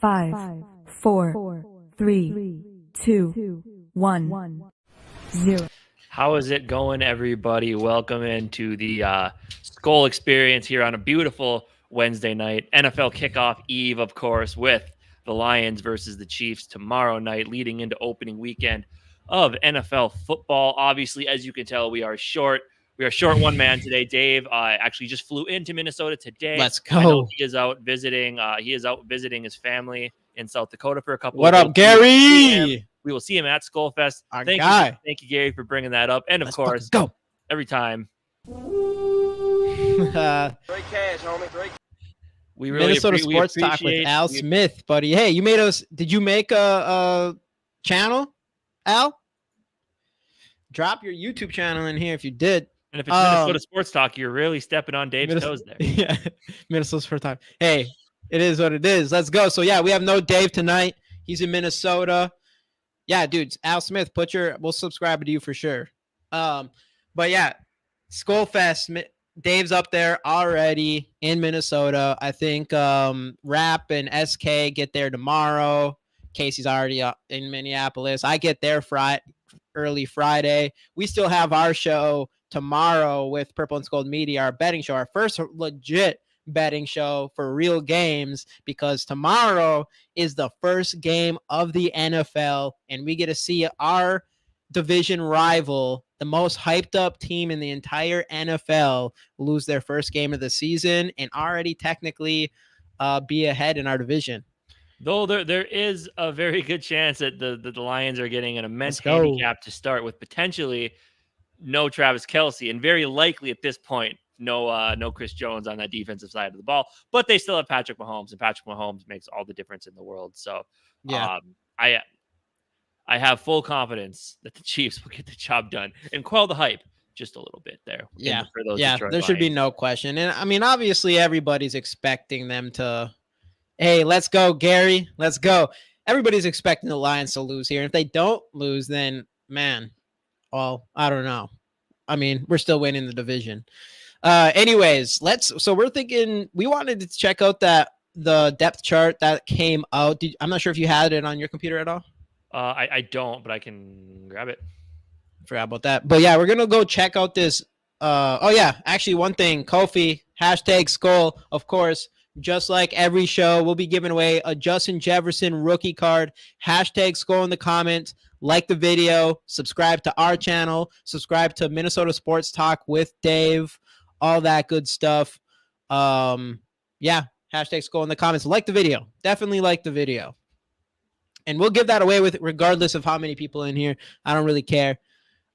5, 4, 3, 2, 1, 0. How is it going, everybody? Welcome into the Skol Experience here on a beautiful Wednesday night. NFL kickoff eve, of course, with the Lions versus the Chiefs tomorrow night, leading into opening weekend of NFL football. Obviously, as you can tell, we are short. We are short one man today. Dave actually just flew into Minnesota today. Let's go. I know he is out visiting. He is out visiting his family in South Dakota for a couple What of up, Gary? We will see him at SKOL FEST. Our Thank guy. you, Gary, for bringing that up. And of Let's course, go. every time Great cash, homie. we really Minnesota we Sports Talk with appreciate- Al Smith, buddy. Hey, you made us. Did you make a channel, Al? Drop your YouTube channel in here if you did. And if it's Minnesota Sports Talk, you're really stepping on Dave's toes there. Yeah, Minnesota Sports Talk. Hey, it is what it is. Let's go. So yeah, we have no Dave tonight. He's in Minnesota. Yeah, dudes. Al Smith, we'll subscribe to you for sure. But yeah, SKOL Fest. Dave's up there already in Minnesota. I think Rap and SK get there tomorrow. Casey's already in Minneapolis. I get there early Friday. We still have our show tomorrow with Purple and Scold Media, our betting show, our first legit betting show for real games, because tomorrow is the first game of the NFL and we get to see our division rival, the most hyped up team in the entire NFL, lose their first game of the season and already technically be ahead in our division. Though there is a very good chance that the Lions are getting an immense handicap to start with, potentially no Travis Kelce, and very likely at this point no Chris Jones on that defensive side of the ball. But they still have Patrick Mahomes, and Patrick Mahomes makes all the difference in the world. So yeah, I have full confidence that the Chiefs will get the job done and quell the hype just a little bit there. Yeah, for those there Lions. should be no question. And I mean, obviously everybody's expecting them to, hey, let's go, Gary, let's go. Everybody's expecting the Lions to lose here. If they don't lose, then man, well, I don't know. I mean, we're still winning the division. Anyways, so we're thinking we wanted to check out the depth chart that came out. I'm not sure if you had it on your computer at all. I don't, but I can grab it. Forgot about that. But yeah, we're gonna go check out this. Actually, one thing, Kofi, #Skol, of course. Just like every show, we'll be giving away a Justin Jefferson rookie card. #Skol in the comments. Like the video. Subscribe to our channel. Subscribe to Minnesota Sports Talk with Dave. All that good stuff. #Skol in the comments. Like the video. Definitely like the video. And we'll give that away with regardless of how many people in here. I don't really care.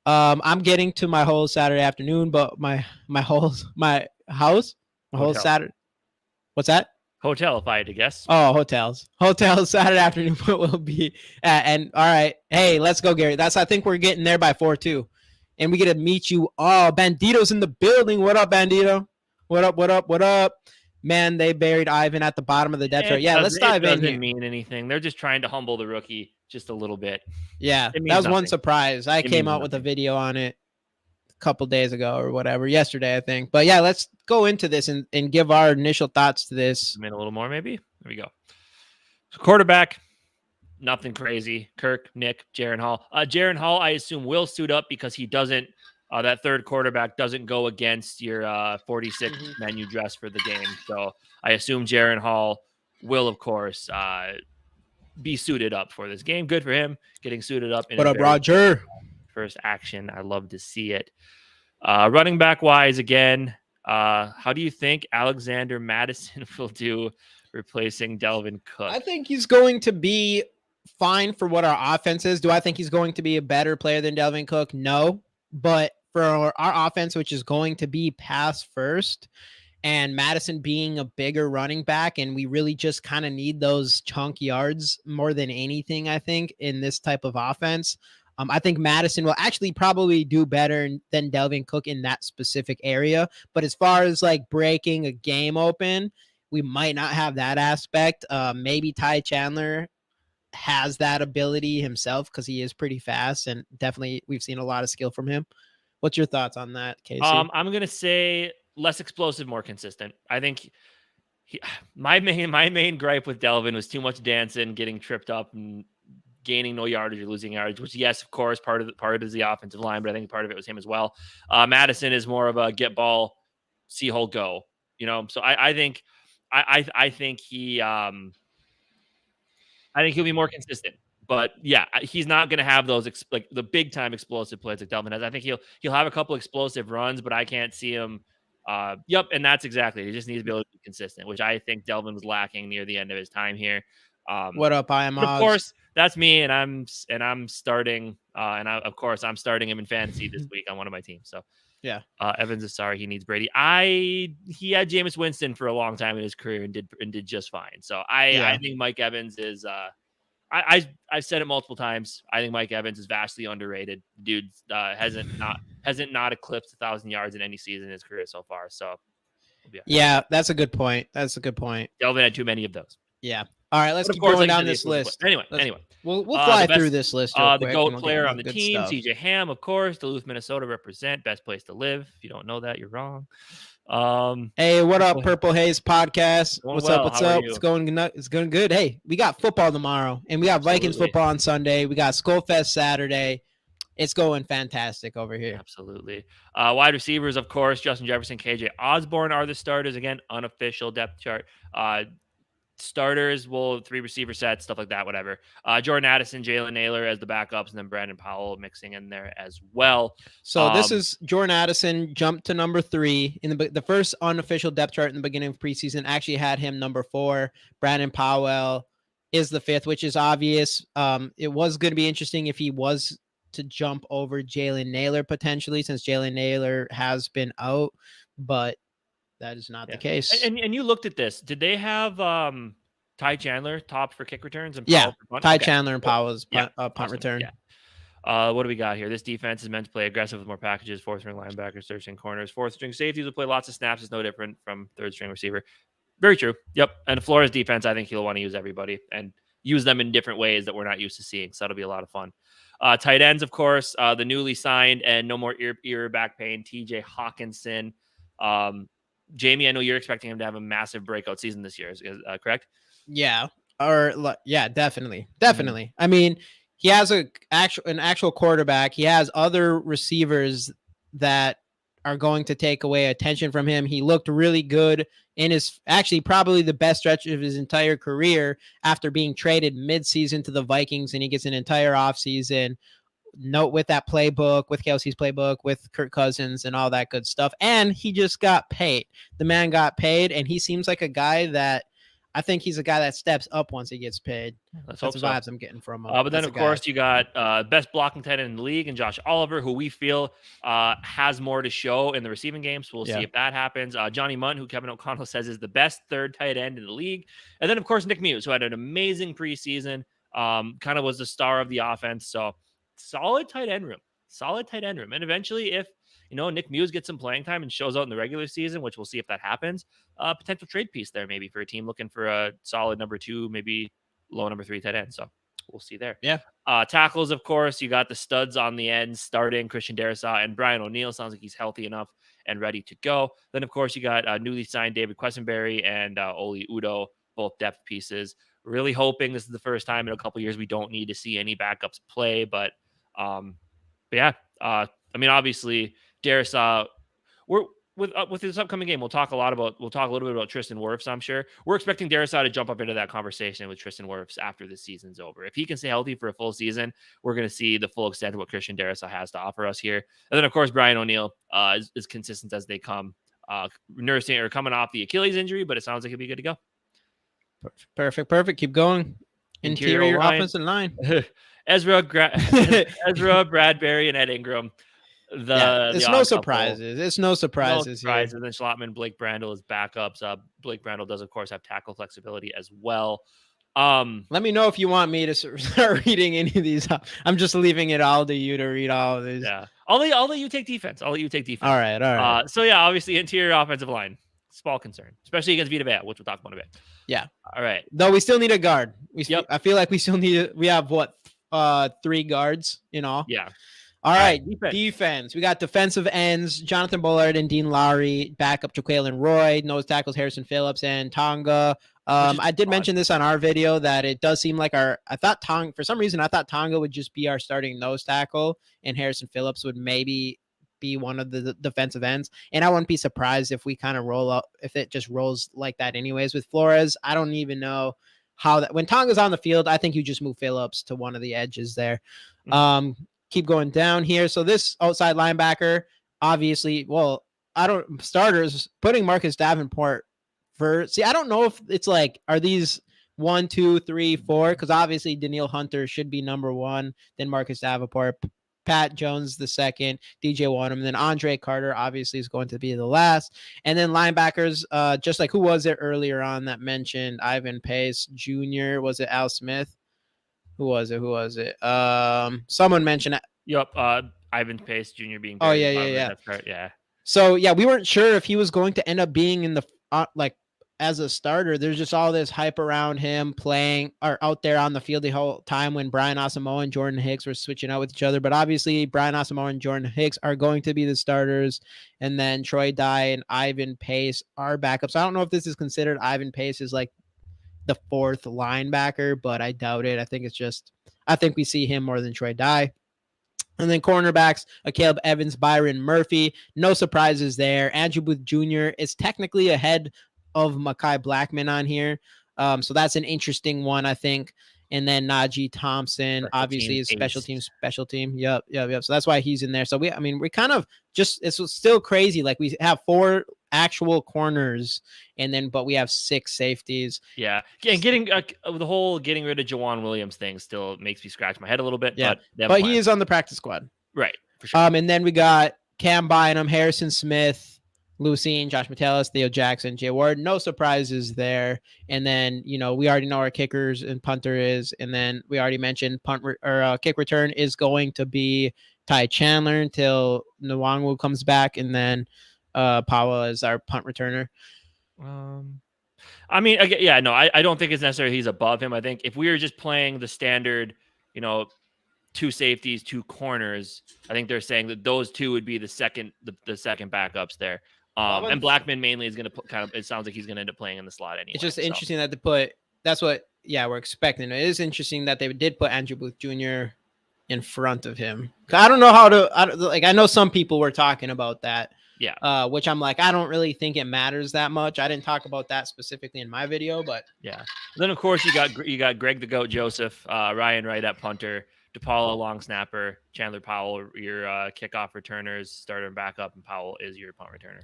I'm getting to my whole Saturday afternoon, but my whole Saturday. What's that? Hotel, if I had to guess. Oh, hotels Saturday afternoon will be and all right. Hey, let's go, Gary. I think we're getting there by 4 too. And we get to meet you. Oh, Bandito's in the building. What up, Bandito? What up? Man, they buried Ivan at the bottom of the depth chart. Yeah, let's dive in here. It doesn't mean anything. They're just trying to humble the rookie just a little bit. Yeah, that was nothing. One surprise. I came out with a video on it a couple days ago or whatever, yesterday, I think. But yeah, let's go into this and give our initial thoughts to this. I mean, a little more, maybe. There we go. So quarterback, nothing crazy. Kirk, Nick, Jaren Hall. Jaren Hall, I assume, will suit up because he doesn't. That third quarterback doesn't go against your 46 menu dress for the game. So I assume Jaren Hall will, of course, be suited up for this game. Good for him getting suited up. What up, Roger? First action. I love to see it. Running back wise, again, how do you think Alexander Madison will do replacing Dalvin Cook? I think he's going to be fine for what our offense is. Do I think he's going to be a better player than Dalvin Cook? No. But for our offense, which is going to be pass first, and Madison being a bigger running back, and we really just kind of need those chunk yards more than anything, I think, in this type of offense. I think Madison will actually probably do better than Dalvin Cook in that specific area. But as far as like breaking a game open, we might not have that aspect. Maybe Ty Chandler has that ability himself because he is pretty fast, and definitely we've seen a lot of skill from him. What's your thoughts on that, Casey? I'm going to say less explosive, more consistent. I think My main gripe with Delvin was too much dancing, getting tripped up, and gaining no yardage or losing yardage. Which, yes, of course, part is the offensive line, but I think part of it was him as well. Madison is more of a get ball, see hole go. So I think he I think he'll be more consistent. But yeah, he's not going to have those like the big time explosive plays like Delvin has. I think he'll have a couple explosive runs, but I can't see him. Yep, and that's exactly it. He just needs to be able to be consistent, which I think Delvin was lacking near the end of his time here. What up, I am But of Oz? course, that's me, and I'm starting, I'm starting him in fantasy this week on one of my teams. So Yeah. Evans is sorry he needs Brady. He had Jameis Winston for a long time in his career and did just fine. So I think Mike Evans is I've said it multiple times. I think Mike Evans is vastly underrated. Dude hasn't not eclipsed 1,000 yards in any season in his career so far. So Yeah, that's a good point. That's a good point. Delvin had too many of those. Yeah. All right, let's But of keep course, going like down the this list. Anyway, We'll fly the best- through this list. Real the quick, GOAT and we'll get player into on the good team, stuff. CJ Ham, of course. Duluth, Minnesota represent. Best place to live. If you don't know that, you're wrong. Hey, what up, Purple- Purple Haze Podcast? Going What's well. up? What's How are up? you? It's going good. Hey, we got football tomorrow, and we got Vikings Absolutely. football on Sunday. We got SKOL FEST Saturday. It's going fantastic over here. Absolutely. Wide receivers, of course, Justin Jefferson, KJ Osborne are the starters. Again, unofficial depth chart. Starters, 3 receiver sets, stuff like that, whatever. Jordan Addison, Jalen Naylor as the backups, and then Brandon Powell mixing in there as well. So this is Jordan Addison jumped to number 3 in the first unofficial depth chart in the beginning of preseason. Actually had him number 4. Brandon Powell is the 5th, which is obvious. It was going to be interesting if he was to jump over Jalen Naylor potentially, since Jalen Naylor has been out, but that is not the case. And you looked at this. Did they have Ty Chandler top for kick returns? And Yeah, Powell for punt? Ty Okay. Chandler and Powell's punt Awesome. return. Yeah. What do we got here? This defense is meant to play aggressive with more packages, 4th-string linebackers, 3rd-string corners, 4th-string safeties will play lots of snaps. It's no different from 3rd-string receiver. Very true. Yep. And Flores defense, I think he'll want to use everybody and use them in different ways that we're not used to seeing. So that'll be a lot of fun. Tight ends, of course, the newly signed and no more ear back pain, TJ Hawkinson. Jamie, I know you're expecting him to have a massive breakout season this year. Is correct? Yeah. Definitely. I mean, he has an actual quarterback. He has other receivers that are going to take away attention from him. He looked really good in his actually probably the best stretch of his entire career after being traded midseason to the Vikings, and he gets an entire offseason note with that playbook, with Kelsey's playbook, with Kirk Cousins and all that good stuff. And he just got paid. The man got paid, and he seems like a guy that I think he's a guy that steps up once he gets paid. That's the vibes I'm getting from him. But then, of course, you got best blocking tight end in the league and Josh Oliver, who we feel has more to show in the receiving game. So we'll see if that happens. Johnny Munn, who Kevin O'Connell says is the best 3rd tight end in the league. And then, of course, Nick Muse, who had an amazing preseason, kind of was the star of the offense. So solid tight end room. And eventually, if Nick Muse gets some playing time and shows out in the regular season, which we'll see if that happens, potential trade piece there maybe for a team looking for a solid number 2, maybe low number 3 tight end. So we'll see there. Yeah. Tackles, of course, you got the studs on the end starting Christian Darrisaw and Brian O'Neill. Sounds like he's healthy enough and ready to go. Then, of course, you got newly signed David Quessenberry and Oli Udoh, both depth pieces. Really hoping this is the first time in a couple years we don't need to see any backups play, but yeah. I mean, obviously, Darrisaw, with this upcoming game, we'll talk a little bit about Tristan Wirfs, I'm sure. We're expecting Darrisaw to jump up into that conversation with Tristan Wirfs after the season's over. If he can stay healthy for a full season, we're going to see the full extent of what Christian Darrisaw has to offer us here. And then, of course, Brian O'Neill is consistent as they come, nursing or coming off the Achilles injury, but it sounds like he'll be good to go. Perfect. Keep going. Interior offensive line. Ezra, Bradbury, and Ed Ingram. It's no surprises. It's no surprises. And then Schlotman, Blake Brandel is backups. Blake Brandel does, of course, have tackle flexibility as well. Let me know if you want me to start reading any of these. I'm just leaving it all to you to read all of these. Yeah, I'll let you take defense. All right. So yeah, obviously interior offensive line, small concern, especially against Vita Vea, which we'll talk about in a bit. Yeah. All right. Though we still need a guard. I feel like we still need. We have 3 guards in all. Yeah. All right, defense. defense. We got defensive ends, Jonathan Bullard and Dean Lowry. Backup Jaquelin Roy. Nose tackles, Harrison Phillips and Tonga. I did mention this on our video that it does seem like for some reason, I thought Tonga would just be our starting nose tackle and Harrison Phillips would maybe be one of the defensive ends. And I wouldn't be surprised if we kind of roll up, if it just rolls like that anyways with Flores. I don't even know how that, when Tonga's on the field, I think you just move Phillips to one of the edges there. Keep going down here. So this outside linebacker, obviously, starters putting Marcus Davenport I don't know if it's like, are these 1, 2, 3, 4? Because obviously Daniil Hunter should be number 1, then Marcus Davenport, Pat Jones the second, DJ Wanham, and then Andre Carter obviously is going to be the last. And then linebackers, just like who was it earlier on that mentioned Ivan Pace Jr.? Was it Al Smith? Who was it? Someone mentioned it. Yep. Ivan Pace Jr. being. Oh, yeah. That's right. Yeah. So, yeah, we weren't sure if he was going to end up being in the, as a starter. There's just all this hype around him playing or out there on the field the whole time when Brian Asamoah and Jordan Hicks were switching out with each other. But obviously, Brian Asamoah and Jordan Hicks are going to be the starters. And then Troy Dye and Ivan Pace are backups. I don't know if this is considered Ivan Pace is like the 4th linebacker, but I doubt it. I think we see him more than Troy Dye. And then cornerbacks, Caleb Evans, Byron Murphy. No surprises there. Andrew Booth Jr. is technically ahead of Mekhi Blackman on here. So that's an interesting one, I think. And then Najee Thompson, obviously is special team. Yep. So that's why he's in there. So we kind of just, it's still crazy. Like we have 4 actual corners but we have 6 safeties. Yeah. And getting the whole getting rid of Jawan Williams thing still makes me scratch my head a little bit. Yeah. But he is on the practice squad. Right. For sure. And then we got Cam Bynum, Harrison Smith, Lucine, Josh Metellus, Theo Jackson, Jay Ward. No surprises there. And then, we already know our kickers and punter is. And then we already mentioned kick return is going to be Ty Chandler until Nwangwu comes back. And then Powell is our punt returner. I don't think it's necessarily he's above him. I think if we were just playing the standard, 2 safeties, 2 corners, I think they're saying that those 2 would be the second backups there. And Blackman mainly is going to it sounds like he's going to end up playing in the slot anyway. It's just interesting that that's what we're expecting. It is interesting that they did put Andrew Booth Jr. in front of him. I don't know I know some people were talking about that. Yeah. Which I'm like, I don't really think it matters that much. I didn't talk about that specifically in my video, but yeah. Then of course you got Greg the Goat Joseph, Ryan Wright at punter, DePaula long snapper, Chandler Powell your kickoff returners, starter and backup, and Powell is your punt returner.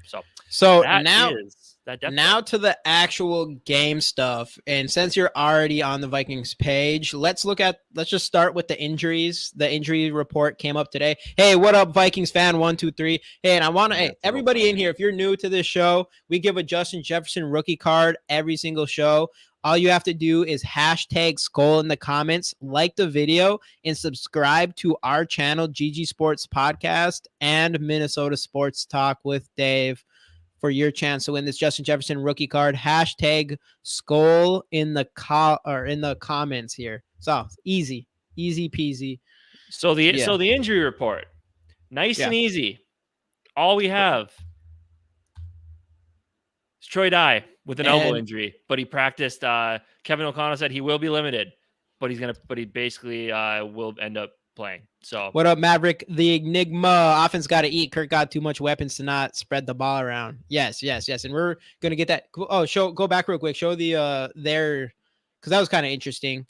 So now to the actual game stuff. And since you're already on the Vikings page, let's just start with the injuries. The injury report came up today. Hey, what up, Vikings fan 1, 2, 3? Hey, and I want to everybody in here, if you're new to this show, we give a Justin Jefferson rookie card every single show. All you have to do is hashtag SKOL in the comments, like the video, and subscribe to our channel, GG Sports Podcast and Minnesota Sports Talk with Dave for your chance to win this Justin Jefferson rookie card. Hashtag SKOL in the comments here. So easy peasy. So the injury report, nice and easy. All we have is Troy Dye with an elbow injury, but he practiced. Kevin O'Connell said he will be limited, but he basically will end up playing. So what up, Maverick? The Enigma offense got to eat. Kirk got too much weapons to not spread the ball around. Yes. And we're going to get that. Oh, go back real quick. Show the their, because that was kind of interesting.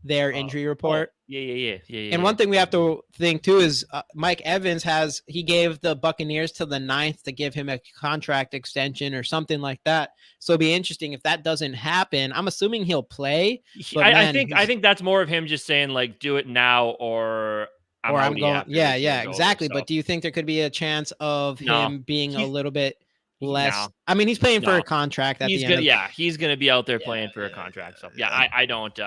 Their injury report. Yeah. And one thing we have to think too is Mike Evans he gave the Buccaneers till the 9th to give him a contract extension or something like that. So it'd be interesting if that doesn't happen. I'm assuming he'll play. I think that's more of him just saying like, do it now or I'm going. Yeah, exactly. But do you think there could be a chance of him being a little bit less? No. I mean, he's playing for a contract. He's going to be out there playing for a contract. So I don't.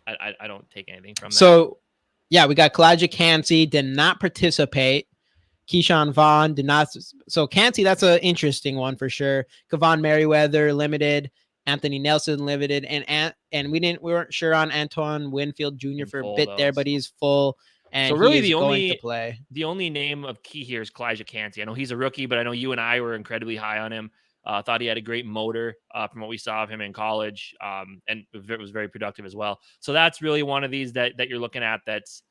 I don't take anything from that. So, we got Kalijah Kancey did not participate. Keyshawn Vaughn did not. So, Kancey, that's an interesting one for sure. Kavon Merriweather limited. Anthony Nelson limited. And we weren't sure on Antoine Winfield Jr. for a bit there, but he's full. and So really, he is going to play. the only name of key here is Kalijah Kancey. I know he's a rookie, but I know you and I were incredibly high on him. Thought he had a great motor from what we saw of him in college, and it was very productive as well. So that's really one of these that you're looking at. That's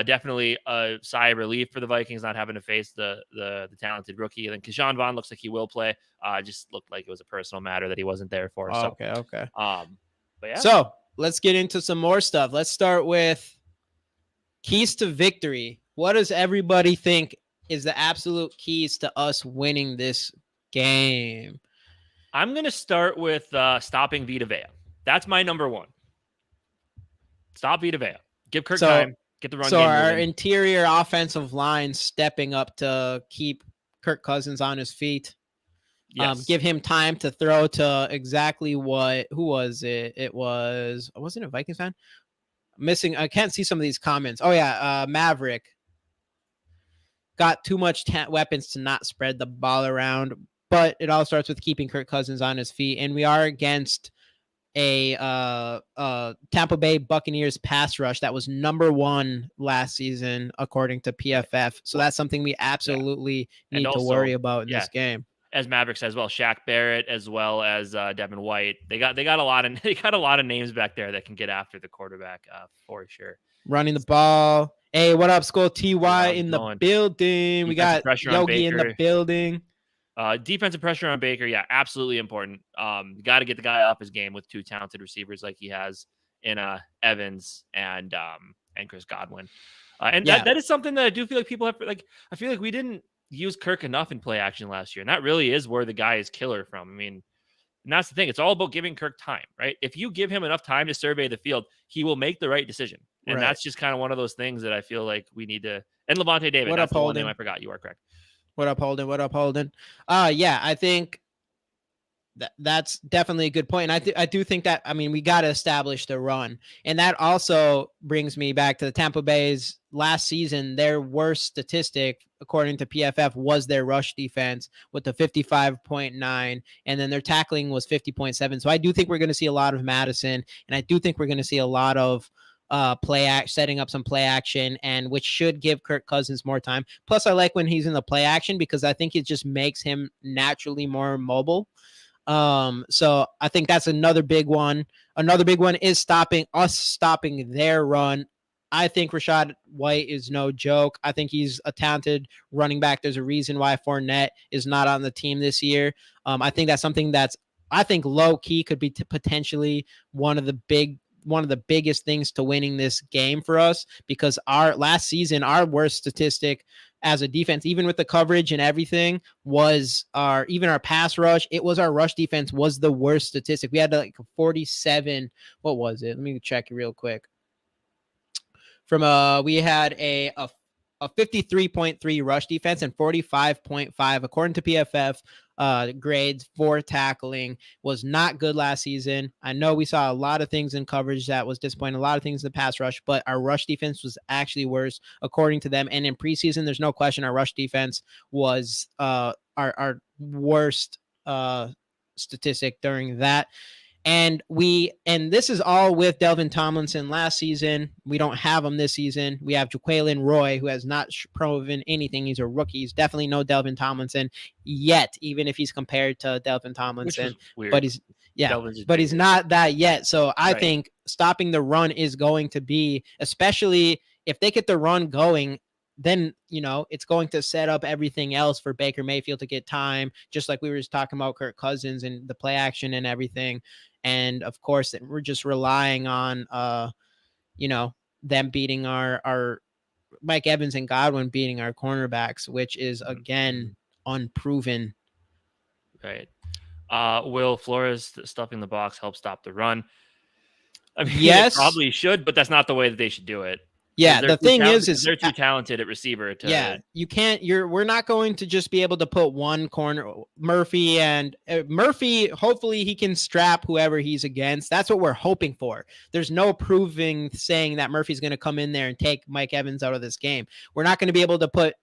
definitely a sigh of relief for the Vikings not having to face the talented rookie. And then Keyshawn Vaughn looks like he will play. Just looked like it was a personal matter that he wasn't there for. Okay. But yeah. So let's get into some more stuff. Let's start with keys to victory. What does everybody think is the absolute keys to us winning this game? I'm going to start with stopping Vita Vea. That's my number one. Stop Vita Vea. Give Kirk time. Get the run game our moving. interior offensive line stepping up to keep Kirk Cousins on his feet. Yes. Give him time to throw to exactly who was it? Wasn't it a Vikings fan? I can't see some of these comments. Oh yeah, Maverick got too much weapons to not spread the ball around, but it all starts with keeping Kirk Cousins on his feet, and we are against a Tampa Bay Buccaneers pass rush that was number 1 last season according to PFF. So that's something we absolutely need to worry about in this game. As Maverick says, well, Shaq Barrett as well as Devin White. They got a lot of names back there that can get after the quarterback for sure. Running the ball. Hey, what up, Skol TY in the building? We got Yogi in the building. Defensive pressure on Baker, yeah, absolutely important. You got to get the guy off his game with 2 talented receivers like he has in Evans and Chris Godwin. That is something that I do feel like people have. Like, I feel like we didn't use Kirk enough in play action last year, and that really is where the guy is killer from. I mean, and that's the thing. It's all about giving Kirk time, right? If you give him enough time to survey the field, he will make the right decision. And that's just kind of one of those things that I feel like we need to. And Levante David, that's the one name I forgot. You are correct. What up, Holden? Yeah, I think that's definitely a good point. And I do think that, I mean, we got to establish the run. And that also brings me back to the Tampa Bay's last season. Their worst statistic, according to PFF, was their rush defense with the 55.9. And then their tackling was 50.7. So I do think we're going to see a lot of Madison. And I do think we're going to see a lot of setting up some play action, and which should give Kirk Cousins more time. Plus, I like when he's in the play action because I think it just makes him naturally more mobile. So I think that's another big one. Another big one is stopping their run. I think Rachaad White is no joke. I think he's a talented running back. There's a reason why Fournette is not on the team this year. I think that's something that's, I think low key could be potentially one of the biggest things to winning this game for us, because our last season, our worst statistic as a defense, even with the coverage and everything, was our pass rush. It was our rush defense was the worst statistic. We had like 47. What was it? Let me check it real quick. We had a 53.3 rush defense and 45.5 according to PFF grades for tackling. Was not good last season. I know we saw a lot of things in coverage that was disappointing, a lot of things in the pass rush, but our rush defense was actually worse according to them. And in preseason, there's no question our rush defense was our worst statistic during that. And this is all with Delvin Tomlinson last season. We don't have him this season. We have Jaquelin Roy, who has not proven anything. He's a rookie. He's definitely no Delvin Tomlinson yet, even if he's compared to Delvin Tomlinson. But he's not that yet. So I think stopping the run is going to be, especially if they get the run going, then, it's going to set up everything else for Baker Mayfield to get time, just like we were just talking about Kirk Cousins and the play action and everything. And of course, we're just relying on, them beating our Mike Evans and Godwin beating our cornerbacks, which is, again, unproven. Right. Will Flores stuffing the box help stop the run? I mean, yes, it probably should, but that's not the way that they should do it. Yeah, the thing is they're too talented at receiver. You can't. We're not going to just be able to put one corner. Murphy, hopefully he can strap whoever he's against. That's what we're hoping for. There's no saying that Murphy's going to come in there and take Mike Evans out of this game. We're not going to be able to put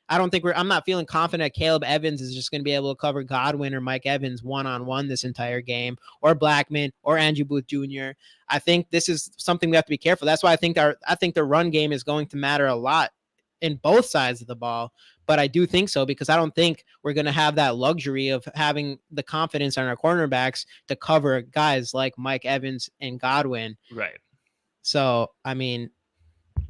I'm not feeling confident Caleb Evans is just going to be able to cover Godwin or Mike Evans one-on-one this entire game, or Blackman or Andrew Booth Jr. I think this is something we have to be careful. That's why I think the run game is going to matter a lot in both sides of the ball. But I do think so, because I don't think we're going to have that luxury of having the confidence on our cornerbacks to cover guys like Mike Evans and Godwin. Right. So, I mean,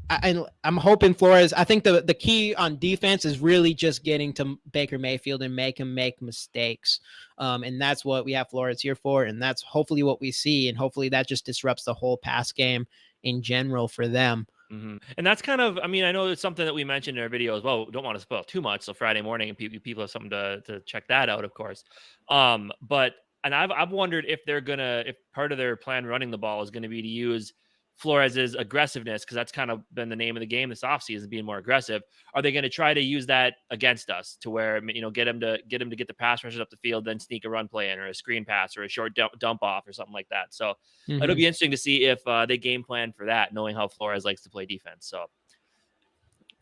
I'm hoping Flores. I think the key on defense is really just getting to Baker Mayfield and make him make mistakes. And that's what we have Flores here for. And that's hopefully what we see. And hopefully that just disrupts the whole pass game in general for them. Mm-hmm. And that's kind of, I mean, I know it's something that we mentioned in our video as well. Don't want to spoil too much. So Friday morning, and people have something to check that out, of course. But I've wondered if if part of their plan running the ball is going to be to use Flores's aggressiveness, because that's kind of been the name of the game this offseason, being more aggressive. Are they going to try to use that against us to where, get him to get the pass rushers up the field, then sneak a run play in, or a screen pass, or a short dump off, or something like that? So it'll be interesting to see if they game plan for that, knowing how Flores likes to play defense. So,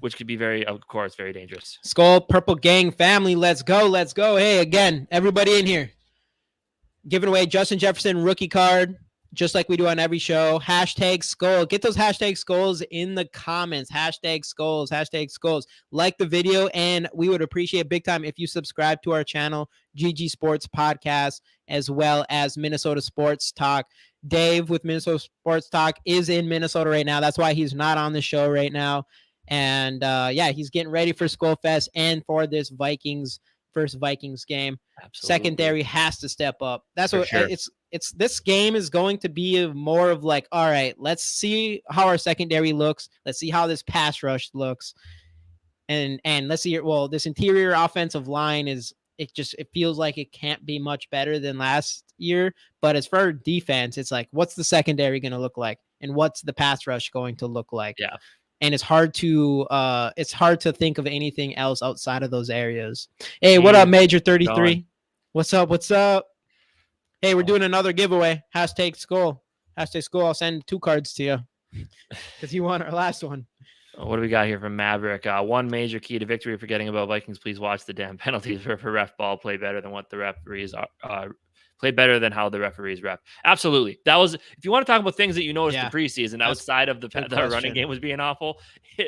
which could be very dangerous. Skol Purple Gang family, let's go. Hey, again, everybody in here, giving away Justin Jefferson rookie card, just like we do on every show. Hashtag Skol. Get those hashtag Skols in the comments. Hashtag Skols. Like the video, and we would appreciate big time if you subscribe to our channel, GG Sports Podcast, as well as Minnesota Sports Talk. Dave with Minnesota Sports Talk is in Minnesota right now. That's why he's not on the show right now. And he's getting ready for Skol Fest and for this first Vikings game. Absolutely. Secondary has to step up. That's For what sure. it's this game is going to be more of like, all right, let's see how our secondary looks. Let's see how this pass rush looks. And let's see, this interior offensive line it feels like it can't be much better than last year. But as for defense, it's like, what's the secondary going to look like? And what's the pass rush going to look like? Yeah. And it's hard to think of anything else outside of those areas. Hey, what up, Major 33? Gone. What's up? Hey, we're doing another giveaway. Hashtag Skol. I'll send 2 cards to you because you won our last one. What do we got here from Maverick? One major key to victory. Forgetting about Vikings, please watch the damn penalties for ref ball. Play better than what the referees are. Play better than how the referees ref. Absolutely. That was, if you want to talk about things that you noticed in preseason outside of the running game was being awful,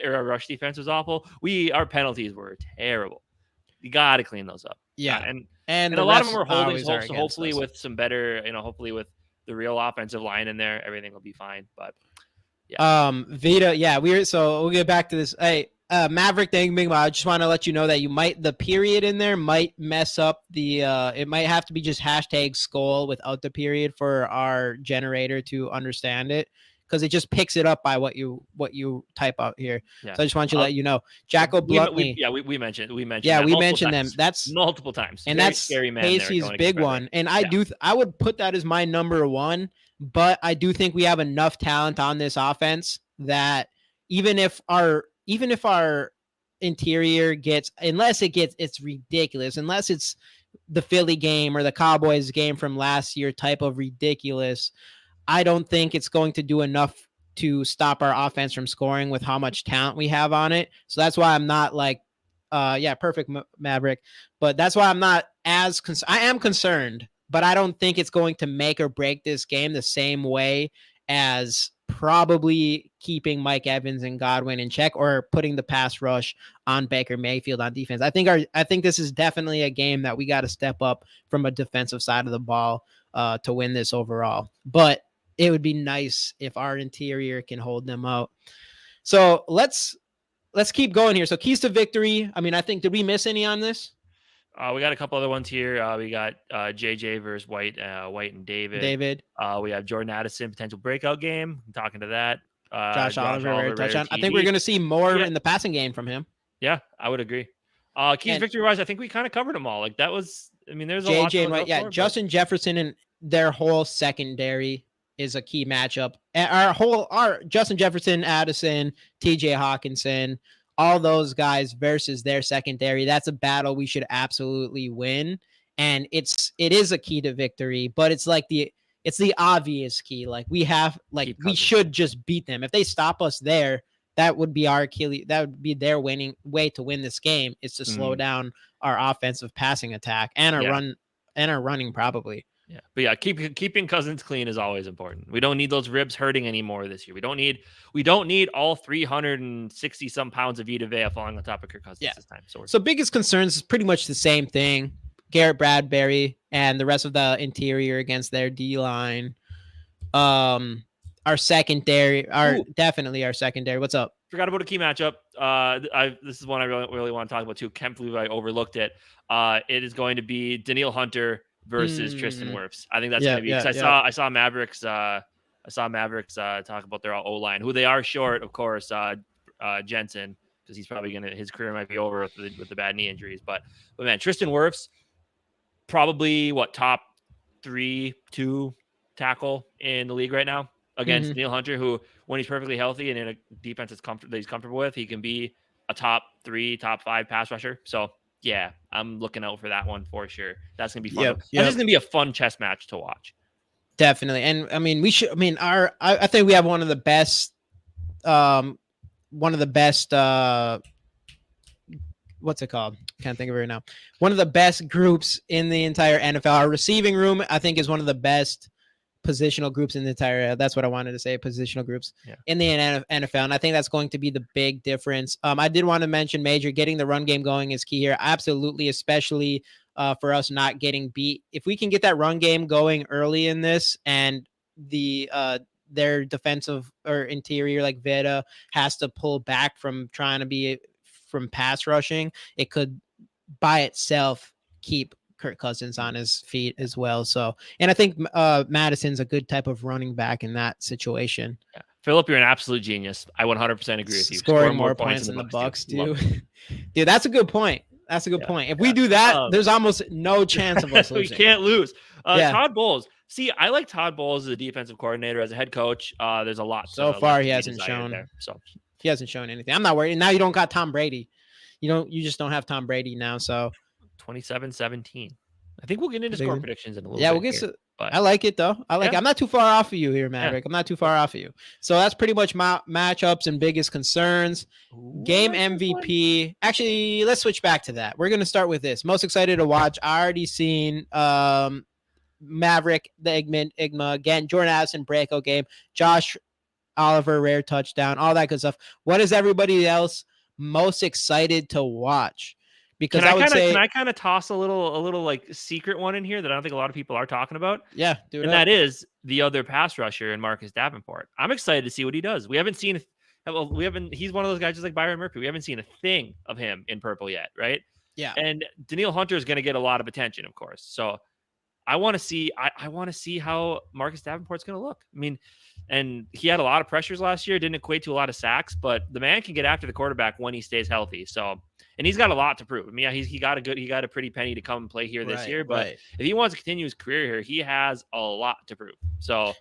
or our rush defense was awful, our penalties were terrible. You got to clean those up. Yeah. And a lot of them were holdings. So hopefully with some better, hopefully with the real offensive line in there, everything will be fine. But Vita, we'll get back to this. Hey, Maverick, I just want to let you know that the period in there might mess up it might have to be just hashtag Skol without the period for our generator to understand it, because it just picks it up by what you type out here. Yeah. So I just want you to let you know. Jacko Bluntney. We mentioned. Yeah, that we mentioned them. That's multiple times. And that's scary man. Casey's big one. And I would put that as my number one, but I do think we have enough talent on this offense that even if our interior it's ridiculous, unless it's the Philly game or the Cowboys game from last year type of ridiculous, I don't think it's going to do enough to stop our offense from scoring with how much talent we have on it. So that's why I'm not like, perfect Maverick. But that's why I'm not as I am concerned, but I don't think it's going to make or break this game the same way as probably keeping Mike Evans and Godwin in check or putting the pass rush on Baker Mayfield on defense. I think this is definitely a game that we got to step up from a defensive side of the ball to win this overall. But it would be nice if our interior can hold them out. So let's keep going here. So keys to victory. I mean, I think, did we miss any on this? We got a couple other ones here. We got JJ versus White and David. We have Jordan Addison, potential breakout game. I'm talking to that. Josh Oliver, touchdown. I think we're going to see more in the passing game from him. Yeah, I would agree. Keys victory wise, I think we kind of covered them all. Like that was, I mean, there's a lot. JJ and White, yeah. Justin Jefferson and their whole secondary is a key matchup. Our Justin Jefferson, Addison, TJ Hawkinson, all those guys versus their secondary. That's a battle we should absolutely win. And it is a key to victory, but it's the obvious key. Like we should just beat them. If they stop us there, that would be our Achilles. That would be their winning way to win this game, is to slow down our offensive passing attack and our running probably. Yeah, but yeah, keeping Cousins clean is always important. We don't need those ribs hurting anymore this year. We don't need all 360 some pounds of Vita Vea falling on top of Kirk Cousins this time. So biggest concerns is pretty much the same thing. Garrett Bradbury and the rest of the interior against their D line. Our secondary, definitely our secondary. What's up? Forgot about a key matchup. This is one I really want to talk about too. Can't believe I overlooked it. It is going to be Danielle Hunter versus Tristan Wirfs. I think that's going to be because I saw Mavericks. I saw Mavericks talk about their O-line, who they are short, of course. Jensen, because he's probably his career might be over with the bad knee injuries. But man, Tristan Wirfs, probably top 3-2 tackle in the league right now against Danielle Hunter, who when he's perfectly healthy and in a defense that he's comfortable with, he can be a top 3, top 5 pass rusher. So yeah, I'm looking out for that one for sure. That's gonna be fun. That's just gonna be a fun chess match to watch. Definitely, and I mean, I think we have one of the best. What's it called? Can't think of it right now. One of the best groups in the entire NFL. Our receiving room, I think, is one of the best positional groups in the entire. That's what I wanted to say. Positional groups in the NFL, and I think that's going to be the big difference. I did want to mention, Major, getting the run game going is key here. Absolutely, especially for us not getting beat. If we can get that run game going early in this, and their defensive or interior like Veta has to pull back from trying to be from pass rushing, it could by itself keep Kirk Cousins on his feet as well. So, and I think Madison's a good type of running back in that situation. Yeah. Philip, you're an absolute genius. I 100% agree with you. Scoring more points than the Bucs do. Dude, that's a good point. That's a good point. If we do that, there's almost no chance of us losing. We can't lose. Todd Bowles. See, I like Todd Bowles as a defensive coordinator, as a head coach. There's a lot. So far, he hasn't shown there. So he hasn't shown anything. I'm not worried. Now you don't got Tom Brady. You just don't have Tom Brady now. So 27-17. I think we'll get into score predictions in a little bit. Yeah, we'll get to. I like it though. I like it. I'm not too far off of you here, Maverick. I'm not too far off of you. So that's pretty much my matchups and biggest concerns. Game MVP. Actually, let's switch back to that. We're gonna start with this. Most excited to watch. I already seen Maverick, the Igma again. Jordan Addison breakout game. Josh Oliver rare touchdown. All that good stuff. What is everybody else most excited to watch? Because can I kind of toss a little like secret one in here that I don't think a lot of people are talking about? Yeah, dude. And that is the other pass rusher in Marcus Davenport. I'm excited to see what he does. He's one of those guys just like Byron Murphy. We haven't seen a thing of him in purple yet, right? Yeah. And Danielle Hunter is going to get a lot of attention, of course. So I want to see how Marcus Davenport's going to look. I mean, and he had a lot of pressures last year, didn't equate to a lot of sacks, but the man can get after the quarterback when he stays healthy. So, and he's got a lot to prove. I mean, he got a pretty penny to come and play here this year, but if he wants to continue his career here, he has a lot to prove. So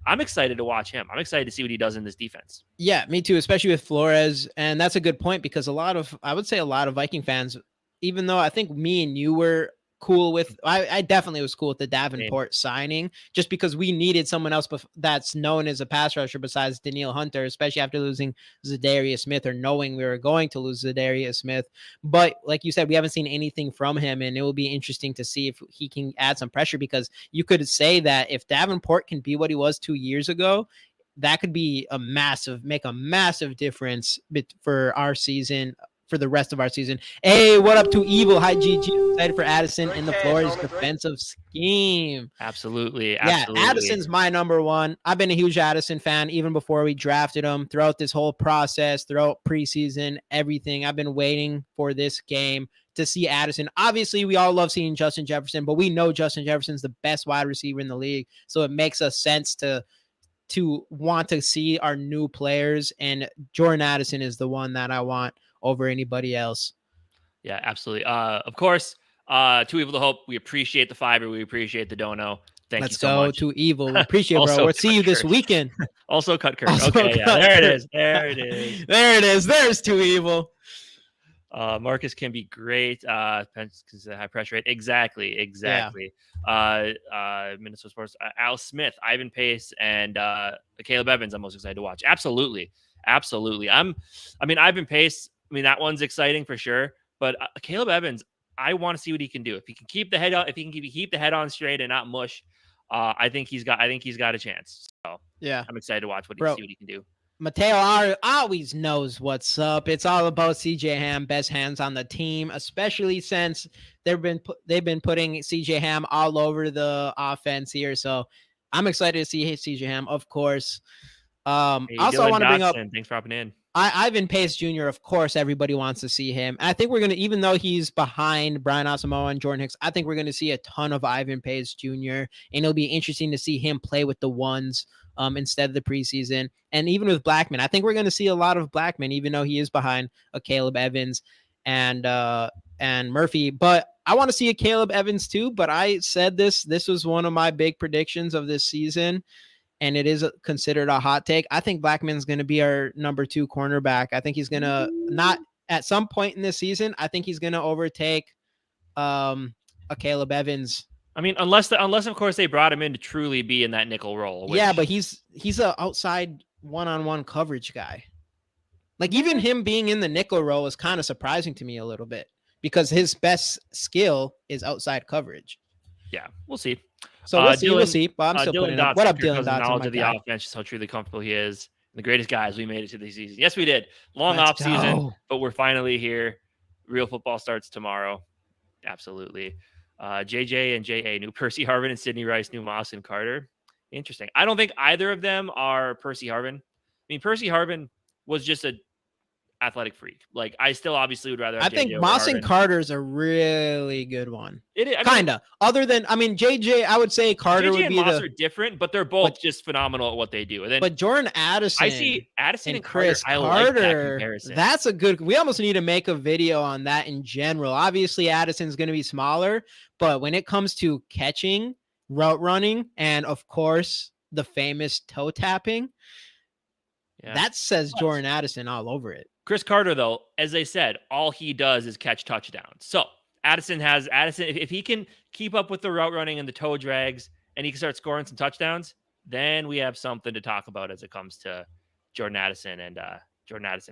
I'm excited to watch him. I'm excited to see what he does in this defense. Yeah, me too, especially with Flores. And that's a good point because I would say a lot of Viking fans, even though I think me and you were cool with, I definitely was cool with the Davenport signing just because we needed someone else that's known as a pass rusher besides Danielle Hunter, especially after losing Zadarius Smith or knowing we were going to lose Zadarius Smith. But like you said, we haven't seen anything from him, and it will be interesting to see if he can add some pressure because you could say that if Davenport can be what he was 2 years ago, that could be make a massive difference for our season, for the rest of our season. Hey, what up to Evil? Hi, GG. Excited for Addison in the Flores defensive scheme. Absolutely. Yeah, Addison's my number one. I've been a huge Addison fan even before we drafted him, throughout this whole process, throughout preseason, everything. I've been waiting for this game to see Addison. Obviously, we all love seeing Justin Jefferson, but we know Justin Jefferson's the best wide receiver in the league, so it makes us sense to want to see our new players, and Jordan Addison is the one that I want over anybody else. Yeah, absolutely. Of course, Too Evil to Hope, we appreciate the fiber. We appreciate the dono. Let's go much. to Evil. We appreciate it, bro. We'll see you this weekend. Also cut Kirk. Okay, yeah, there it is. There it is. There it is. There's Too Evil. Marcus can be great. Because high pressure rate. Exactly. Minnesota Sports. Al Smith, Ivan Pace, and Caleb Evans. I'm most excited to watch. Absolutely. Ivan Pace. That one's exciting for sure. But Caleb Evans, I want to see what he can do. If he can keep the head on, if he can keep the head on straight and not mush, I think he's got a chance. So yeah, I'm excited to watch see what he can do. Mateo always knows what's up. It's all about CJ Ham, best hands on the team, especially since they've been putting CJ Ham all over the offense here. So I'm excited to see CJ Ham, of course. Also, I want to bring up. Thanks for hopping in. Ivan Pace Jr., of course, everybody wants to see him. I think we're going to, even though he's behind Brian Asamoah and Jordan Hicks, I think we're going to see a ton of Ivan Pace Jr., and it'll be interesting to see him play with the ones instead of the preseason. And even with Blackman, I think we're going to see a lot of Blackman, even though he is behind a Caleb Evans and Murphy. But I want to see a Caleb Evans too, but I said this was one of my big predictions of this season, and it is considered a hot take. I think Blackman's going to be our number 2 cornerback. I think he's going to not at some point in this season. I think he's going to overtake a Caleb Evans. Unless of course they brought him in to truly be in that nickel role. Yeah, but he's an outside one-on-one coverage guy. Like even him being in the nickel role is kind of surprising to me a little bit because his best skill is outside coverage. Yeah, we'll see. So we'll see. But I'm still putting up. What up, Dylan Dotson? Knowledge of the offense, just how truly comfortable he is. The greatest guys. We made it to the season. Yes, we did. Long off season, but we're finally here. Real football starts tomorrow. Absolutely. JJ and JA, new Percy Harvin and Sidney Rice, new Moss and Carter. Interesting. I don't think either of them are Percy Harvin. Percy Harvin was just a athletic freak. Like I still obviously would rather. I think Moss and Carter is a really good one. It is kind of. Other than JJ, I would say Carter JJ would and be Moss are different, but they're both just phenomenal at what they do. And then, but Jordan Addison, I see Addison and Chris Carter. I like that comparison. That's a good. We almost need to make a video on that in general. Obviously, Addison's going to be smaller, but when it comes to catching, route running, and of course the famous toe tapping, that says Jordan Addison all over it. Chris Carter, though, as I said, all he does is catch touchdowns. So Addison, if he can keep up with the route running and the toe drags and he can start scoring some touchdowns, then we have something to talk about as it comes to Jordan Addison and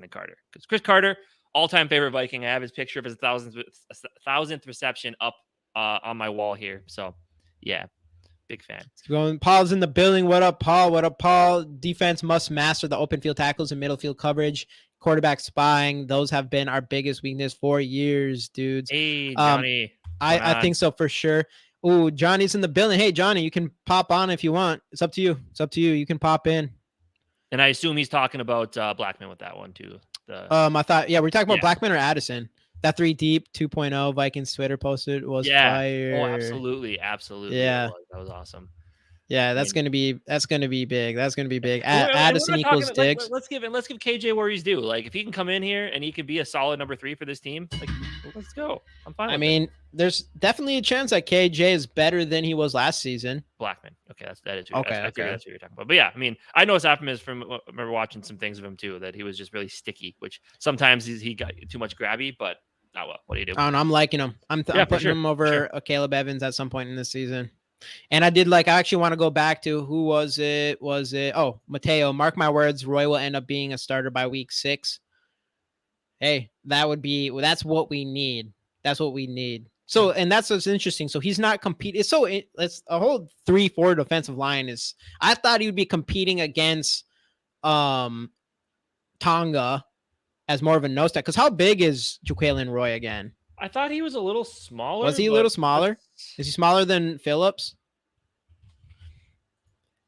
Carter. Because Chris Carter, all-time favorite Viking. I have his picture of his 1,000th reception up on my wall here. So, yeah, big fan. Paul's in the building. What up, Paul? What up, Paul? Defense must master the open field tackles and middle field coverage. Quarterback spying, those have been our biggest weakness for years, dudes. Hey, Johnny. I think so for sure. Ooh, Johnny's in the building. Hey, Johnny, you can pop on if you want. It's up to you. You can pop in. And I assume he's talking about Blackman with that one too. I thought, we're talking about Blackman or Addison. That 3 deep 2.0 Vikings Twitter posted was fire. Oh, absolutely. Yeah, that was awesome. Yeah, that's gonna be big. That's gonna be big. Addison equals Diggs. Let's give KJ where he's due. Like if he can come in here and he could be a solid number 3 for this team, like let's go. I'm fine. There's definitely a chance that KJ is better than he was last season. Blackman. Okay, that is okay. That's what you're talking about. But yeah, I know Sappham is from. I remember watching some things of him too that he was just really sticky, which sometimes he got too much grabby, but not well. What do you do? I don't know, I'm liking him. I'm putting him over a Caleb Evans at some point in this season. And I actually want to go back to who was it? Oh, Mateo. Mark my words, Roy will end up being a starter by week 6. Hey, that's what we need. So, and that's what's interesting. So he's not competing. It's a whole 3-4 defensive line is, I thought he would be competing against Tonga as more of a nose tackle. Because how big is Jaquelin Roy again? I thought he was a little smaller. Was he a little smaller? Is he smaller than Phillips?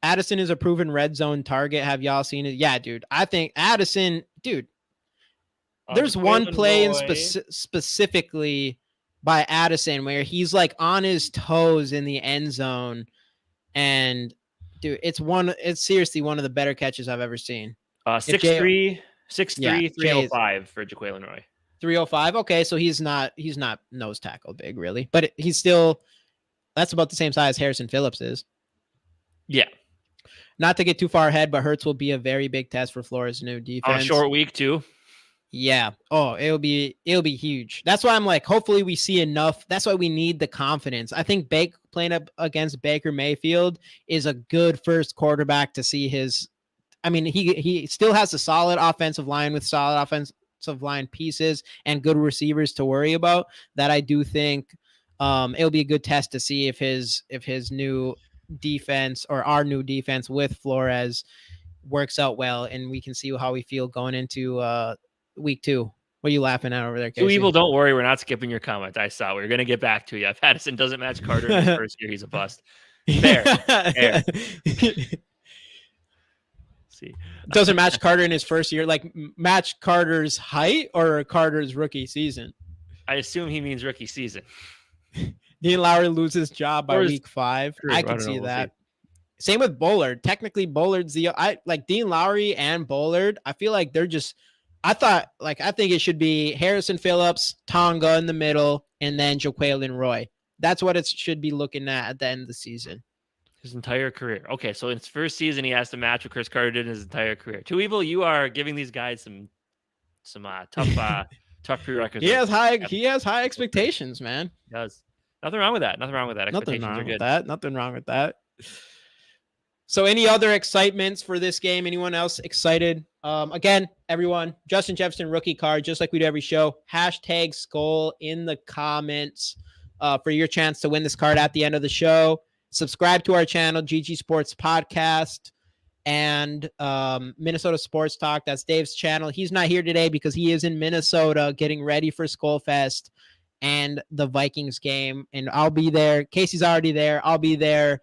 Addison is a proven red zone target. Have y'all seen it? Yeah, dude. I think Addison, dude. There's one play specifically by Addison where he's like on his toes in the end zone, and dude, it's seriously one of the better catches I've ever seen. 6'3", 305 for Jaquelin Roy. 305. Okay, so he's not nose tackle big really, but he's still, that's about the same size Harrison Phillips is. Yeah. Not to get too far ahead, but Hurts will be a very big test for Flores' new defense. On a short week too. Yeah. Oh, it'll be huge. That's why I'm like, hopefully we see enough. That's why we need the confidence. I think playing up against Baker Mayfield is a good first quarterback to see his. I mean, he still has a solid offensive line with solid offensive line pieces and good receivers to worry about. That I do think it'll be a good test to see if his new defense or our new defense with Flores works out well, and we can see how we feel going into week 2. What are you laughing at over there, Casey? Too evil, don't worry. We're not skipping your comment. I saw. We're going to get back to you. If Addison doesn't match Carter in his first year, he's a bust. Fair. See, doesn't match Carter in his first year. Like match Carter's height or Carter's rookie season. I assume he means rookie season. Dean Lowry loses job by week 5. I can see that. Same with Bullard. Technically, Bullard's I like Dean Lowry and Bullard. I feel like they're just. I think it should be Harrison Phillips, Tonga in the middle, and then Jaquelin Roy. That's what it should be looking at the end of the season. His entire career. Okay, so in his first season, he has to match what Chris Carter did in his entire career. Too evil, you are giving these guys some tough prerequisites. He has high expectations, man. He does. Nothing wrong with that. Expectations are good. Nothing wrong with that. So any other excitements for this game? Anyone else excited? Again, everyone, Justin Jefferson rookie card, just like we do every show. Hashtag Skol in the comments for your chance to win this card at the end of the show. Subscribe to our channel, GG Sports Podcast and Minnesota Sports Talk. That's Dave's channel. He's not here today because he is in Minnesota getting ready for SKOL Fest and the Vikings game. And I'll be there. Casey's already there. I'll be there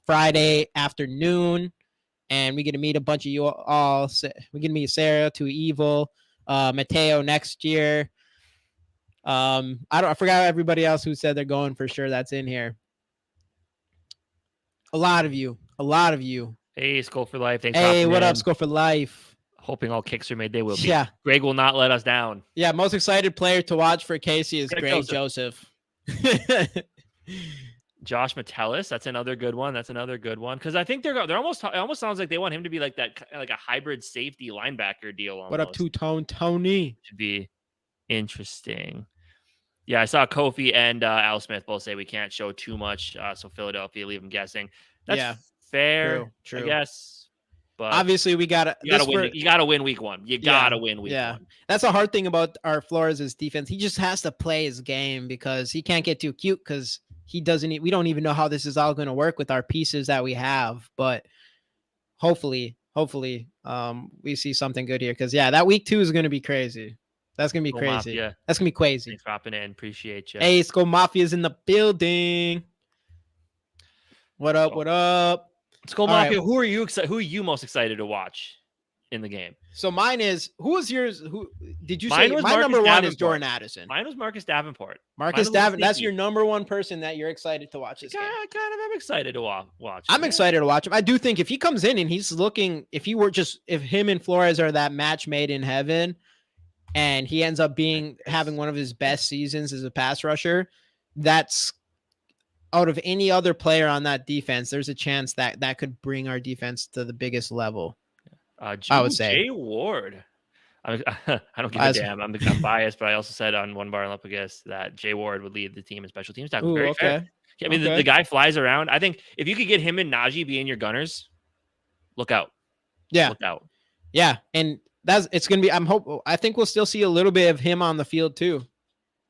Friday afternoon, and we get to meet a bunch of you all. We get to meet Sarah, Too Evil, Mateo next year. I forgot everybody else who said they're going for sure. That's in here. A lot of you. Hey, Skol for Life. Thanks. Hey, what up, Skol for Life? Hoping all kicks are made. They will be. Yeah. Greg will not let us down. Yeah, most excited player to watch for Casey is Greg Joseph. Josh Metellus, that's another good one. Because I think they're almost. It almost sounds like they want him to be like that, like a hybrid safety linebacker deal. Almost. What up, Two-Tone Tony? Should be interesting. Yeah, I saw Kofi and Al Smith both say we can't show too much, so Philadelphia leave them guessing. That's fair, true. I guess. But obviously, we gotta win. You gotta win week 1. You gotta win week 1. That's a hard thing about our Flores' defense. He just has to play his game because he can't get too cute because he doesn't. We don't even know how this is all going to work with our pieces that we have. But hopefully, we see something good here because that week 2 is going to be crazy. That's going to be crazy. Mafia. That's going to be crazy. Thanks for dropping in. Appreciate you. Hey, Skol Mafia's in the building. What up? What up? Skol Mafia, who are you excited? Who are you most excited to watch in the game? So mine is. Who was yours? Who did you Mine say? was My Marcus number one Davenport. is Jordan Addison. Mine was Marcus Davenport. Marcus Davenport. That's your number one person that you're excited to watch this game. I kind of am excited to watch. I'm excited to watch him. I do think if he comes in and he's looking, if him and Flores are that match made in heaven, and he ends up having one of his best seasons as a pass rusher, that's out of any other player on that defense, there's a chance that could bring our defense to the biggest level. I would say Jay Ward. I don't give a damn. I'm biased, but I also said on One Bar Olympics that Jay Ward would lead the team in special teams. Very fair. I mean, the guy flies around. I think if you could get him and Najee being your gunners, look out. Yeah. Look out. Yeah. And it's going to be, I think we'll still see a little bit of him on the field too.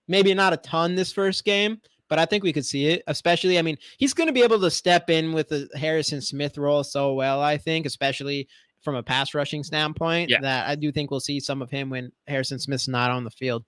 Maybe not a ton this first game, but I think we could see it, especially, I mean, he's going to be able to step in with the Harrison Smith role so well, I think, especially from a pass rushing standpoint, that I do think we'll see some of him when Harrison Smith's not on the field.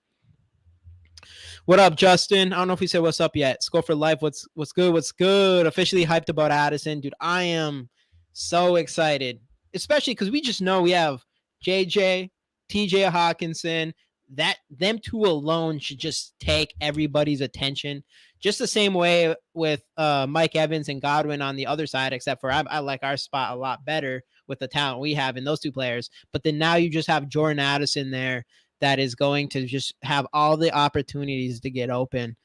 What up, Justin? I don't know if he said what's up yet. Skol for Life. What's good? What's good? Officially hyped about Addison. Dude, I am so excited, especially because we just know we have JJ, TJ Hawkinson. Them two alone should just take everybody's attention. Just the same way with Mike Evans and Godwin on the other side, except for I like our spot a lot better with the talent we have in those two players. But then now you just have Jordan Addison there that is going to just have all the opportunities to get open.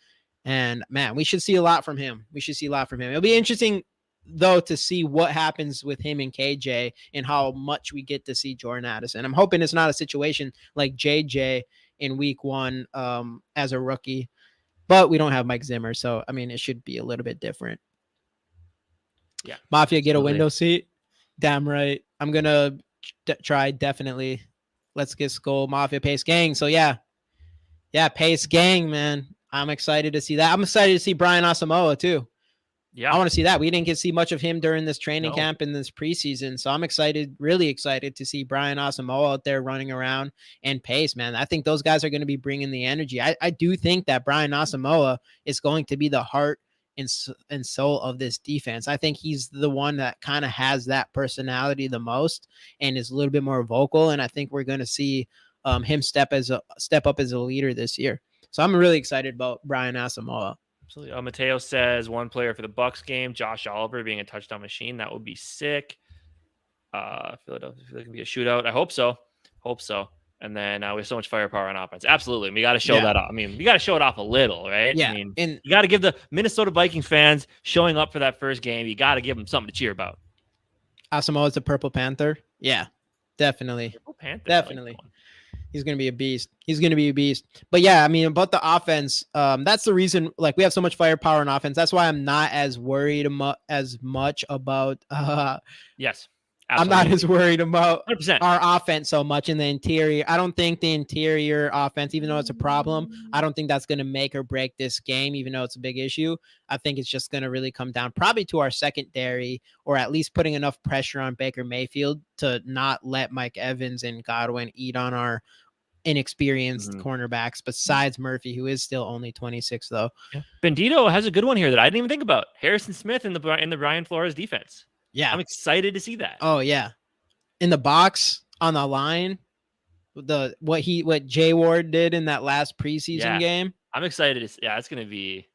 And man, we should see a lot from him. It'll be interesting though, to see what happens with him and KJ and how much we get to see Jordan Addison. I'm hoping it's not a situation like JJ in week 1 as a rookie, but we don't have Mike Zimmer. So, I mean, it should be a little bit different. Yeah. Mafia, get a Absolutely. window seat. Damn right. I'm going to try, definitely. Let's get Skol Mafia Pace Gang. So, yeah, Pace Gang, man. I'm excited to see that. I'm excited to see Brian Asamoah, too. Yeah. I want to see that. We didn't get to see much of him during this training No. camp and this preseason. So I'm excited, really excited to see Brian Asamoah out there running around and Pace, man. I think those guys are going to be bringing the energy. I do think that Brian Asamoah is going to be the heart and soul of this defense. I think he's the one that kind of has that personality the most and is a little bit more vocal. And I think we're going to see him step up as a leader this year. So I'm really excited about Brian Asamoah. Absolutely. Mateo says 1 player for the Bucs game, Josh Oliver being a touchdown machine. That would be sick. Philadelphia can be a shootout. I hope so. And then we have so much firepower on offense. Absolutely. We got to show that off. I mean, we got to show it off a little, right? Yeah. I mean, and you got to give the Minnesota Vikings fans showing up for that first game, you got to give them something to cheer about. Asamoah is a Purple Panther. Yeah, definitely. Purple Panther. Definitely. I like that one. He's going to be a beast. But yeah, I mean, about the offense, that's the reason, like, we have so much firepower in offense. That's why I'm not as worried as much about, Yes. I'm not as worried about 100%. our offense so much in the interior. I don't think the interior offense, even though it's a problem, I don't think that's going to make or break this game, even though it's a big issue. I think it's just going to really come down probably to our secondary, or at least putting enough pressure on Baker Mayfield to not let Mike Evans and Godwin eat on our inexperienced cornerbacks, besides Murphy, who is still only 26, though. Yeah. Bandito has a good one here that I didn't even think about. Harrison Smith in the Brian Flores defense. Yeah. I'm excited to see that. Oh, yeah. In the box, on the line, what Jay Ward did in that last preseason game. I'm excited. That's gonna be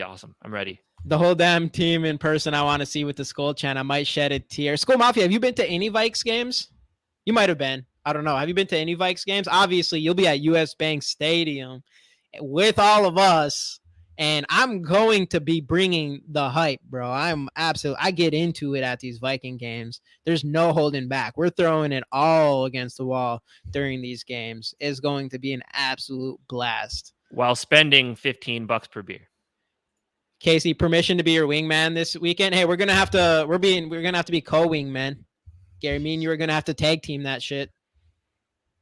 awesome. I'm ready. The whole damn team in person I want to see with the Skol chant. I might shed a tear. Skol Mafia, have you been to any Vikes games? You might have been. I don't know. Have you been to any Vikes games? Obviously, you'll be at US Bank Stadium with all of us. And I'm going to be bringing the hype, bro. I get into it at these Viking games. There's no holding back. We're throwing it all against the wall during these games. It's going to be an absolute blast. While spending $15 per beer. Casey, permission to be your wingman this weekend? Hey, we're gonna have to be co-wingmen. Gary, me and you are gonna have to tag team that shit.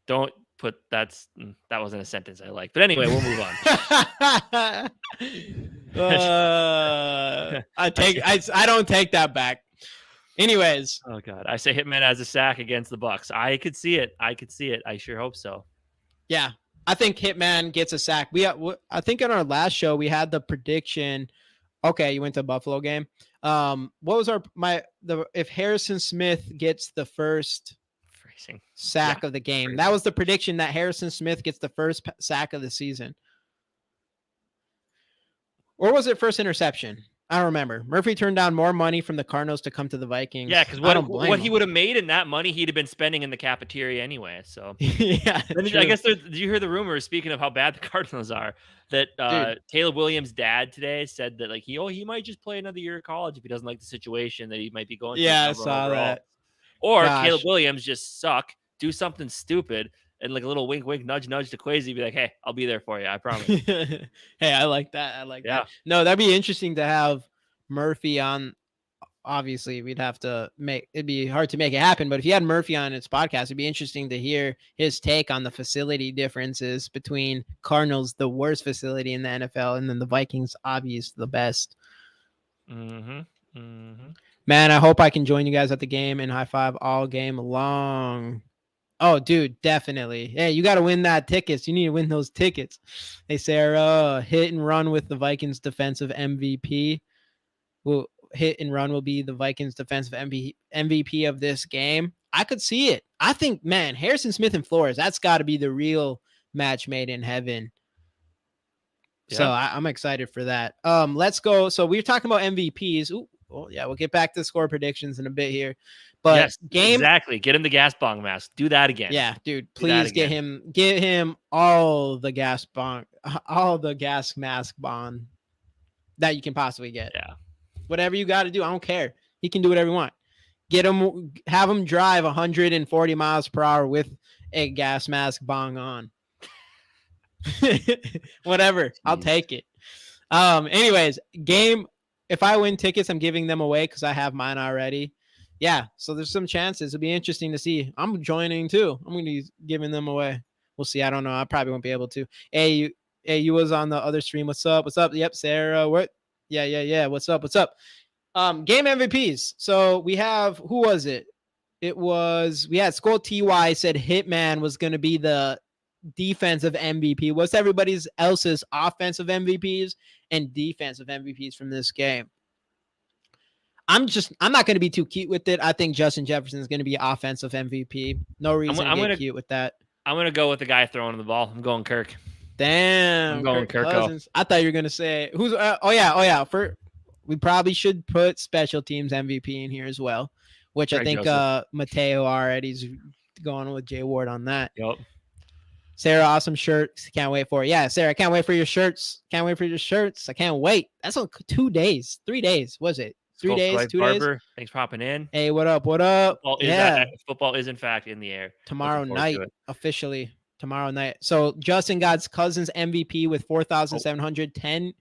Don't put that wasn't a sentence I like. But anyway, we'll move on. I don't take that back. Anyways. Oh God. I say Hitman has a sack against the Bucs. I could see it. I sure hope so. Yeah. I think Hitman gets a sack. I think in our last show we had the prediction. Okay, you went to a Buffalo game. What was if Harrison Smith gets the first sack of the game? That was the prediction, that Harrison Smith gets the first sack of the season. Or was it first interception? I don't remember. Murphy turned down more money from the Cardinals to come to the Vikings. Yeah, because what he would have made in that money, he'd have been spending in the cafeteria anyway. So yeah, I guess did you hear the rumors? Speaking of how bad the Cardinals are, that Taylor Williams' dad today said that he might just play another year of college if he doesn't like the situation that he might be going. Yeah, I saw that. Or Caleb Williams just suck, do something stupid, and like a little wink, wink, nudge, nudge to Kwesi, be like, "Hey, I'll be there for you. I promise." Hey, I like that. That. No, that'd be interesting to have Murphy on. Obviously, it'd be hard to make it happen, but if you had Murphy on its podcast, it'd be interesting to hear his take on the facility differences between Cardinals, the worst facility in the NFL, and then the Vikings, obvious, the best. Man, I hope I can join you guys at the game and high five all game long. Oh, dude, definitely. Hey, you got to win that tickets. You need to win those tickets. Hey, Sarah, hit and run with the Vikings defensive MVP. Hit and run will be the Vikings defensive MVP of this game. I could see it. I think, man, Harrison Smith and Flores, that's got to be the real match made in heaven. Yeah. So I'm excited for that. Let's go. So we're talking about MVPs. Well, yeah, we'll get back to score predictions in a bit here. But yes, exactly. Get him the gas bong mask. Do that again. Yeah, dude. Please get him all the gas mask bond that you can possibly get. Yeah. Whatever you got to do, I don't care. He can do whatever you want. Have him drive 140 miles per hour with a gas mask bong on. Whatever, I'll take it. Anyways, game. If I win tickets, I'm giving them away because I have mine already. Yeah, so there's some chances. It'll be interesting to see. I'm joining too. I'm going to be giving them away. We'll see. I don't know. I probably won't be able to. Hey, you was on the other stream. What's up? What's up? Yep, Sarah. What? Yeah. What's up? Game MVPs. So we have, who was it? We had Skol TY said Hitman was going to be the defensive MVP. What's everybody else's offensive MVPs and defensive MVPs from this game? I'm not going to be too cute with it. I think Justin Jefferson is going to be offensive MVP. No reason to get cute with that. I'm going to go with the guy throwing the ball. I'm going Kirk. Damn. I'm going Kirk Cousins. I thought you were going to say who's oh yeah. We probably should put special teams MVP in here as well, which I think Mateo already's going with Jay Ward on that. Yep. Sarah, awesome shirts. Can't wait for it. Yeah, Sarah, can't wait for your shirts. Can't wait for your shirts. I can't wait. That's on 2 days, 3 days. Was it? 3 days, 2 days? Thanks for hopping in. Hey, what up? Football is in fact in the air. Tomorrow night, officially. Tomorrow night. So Justin got Cousins MVP with 4,710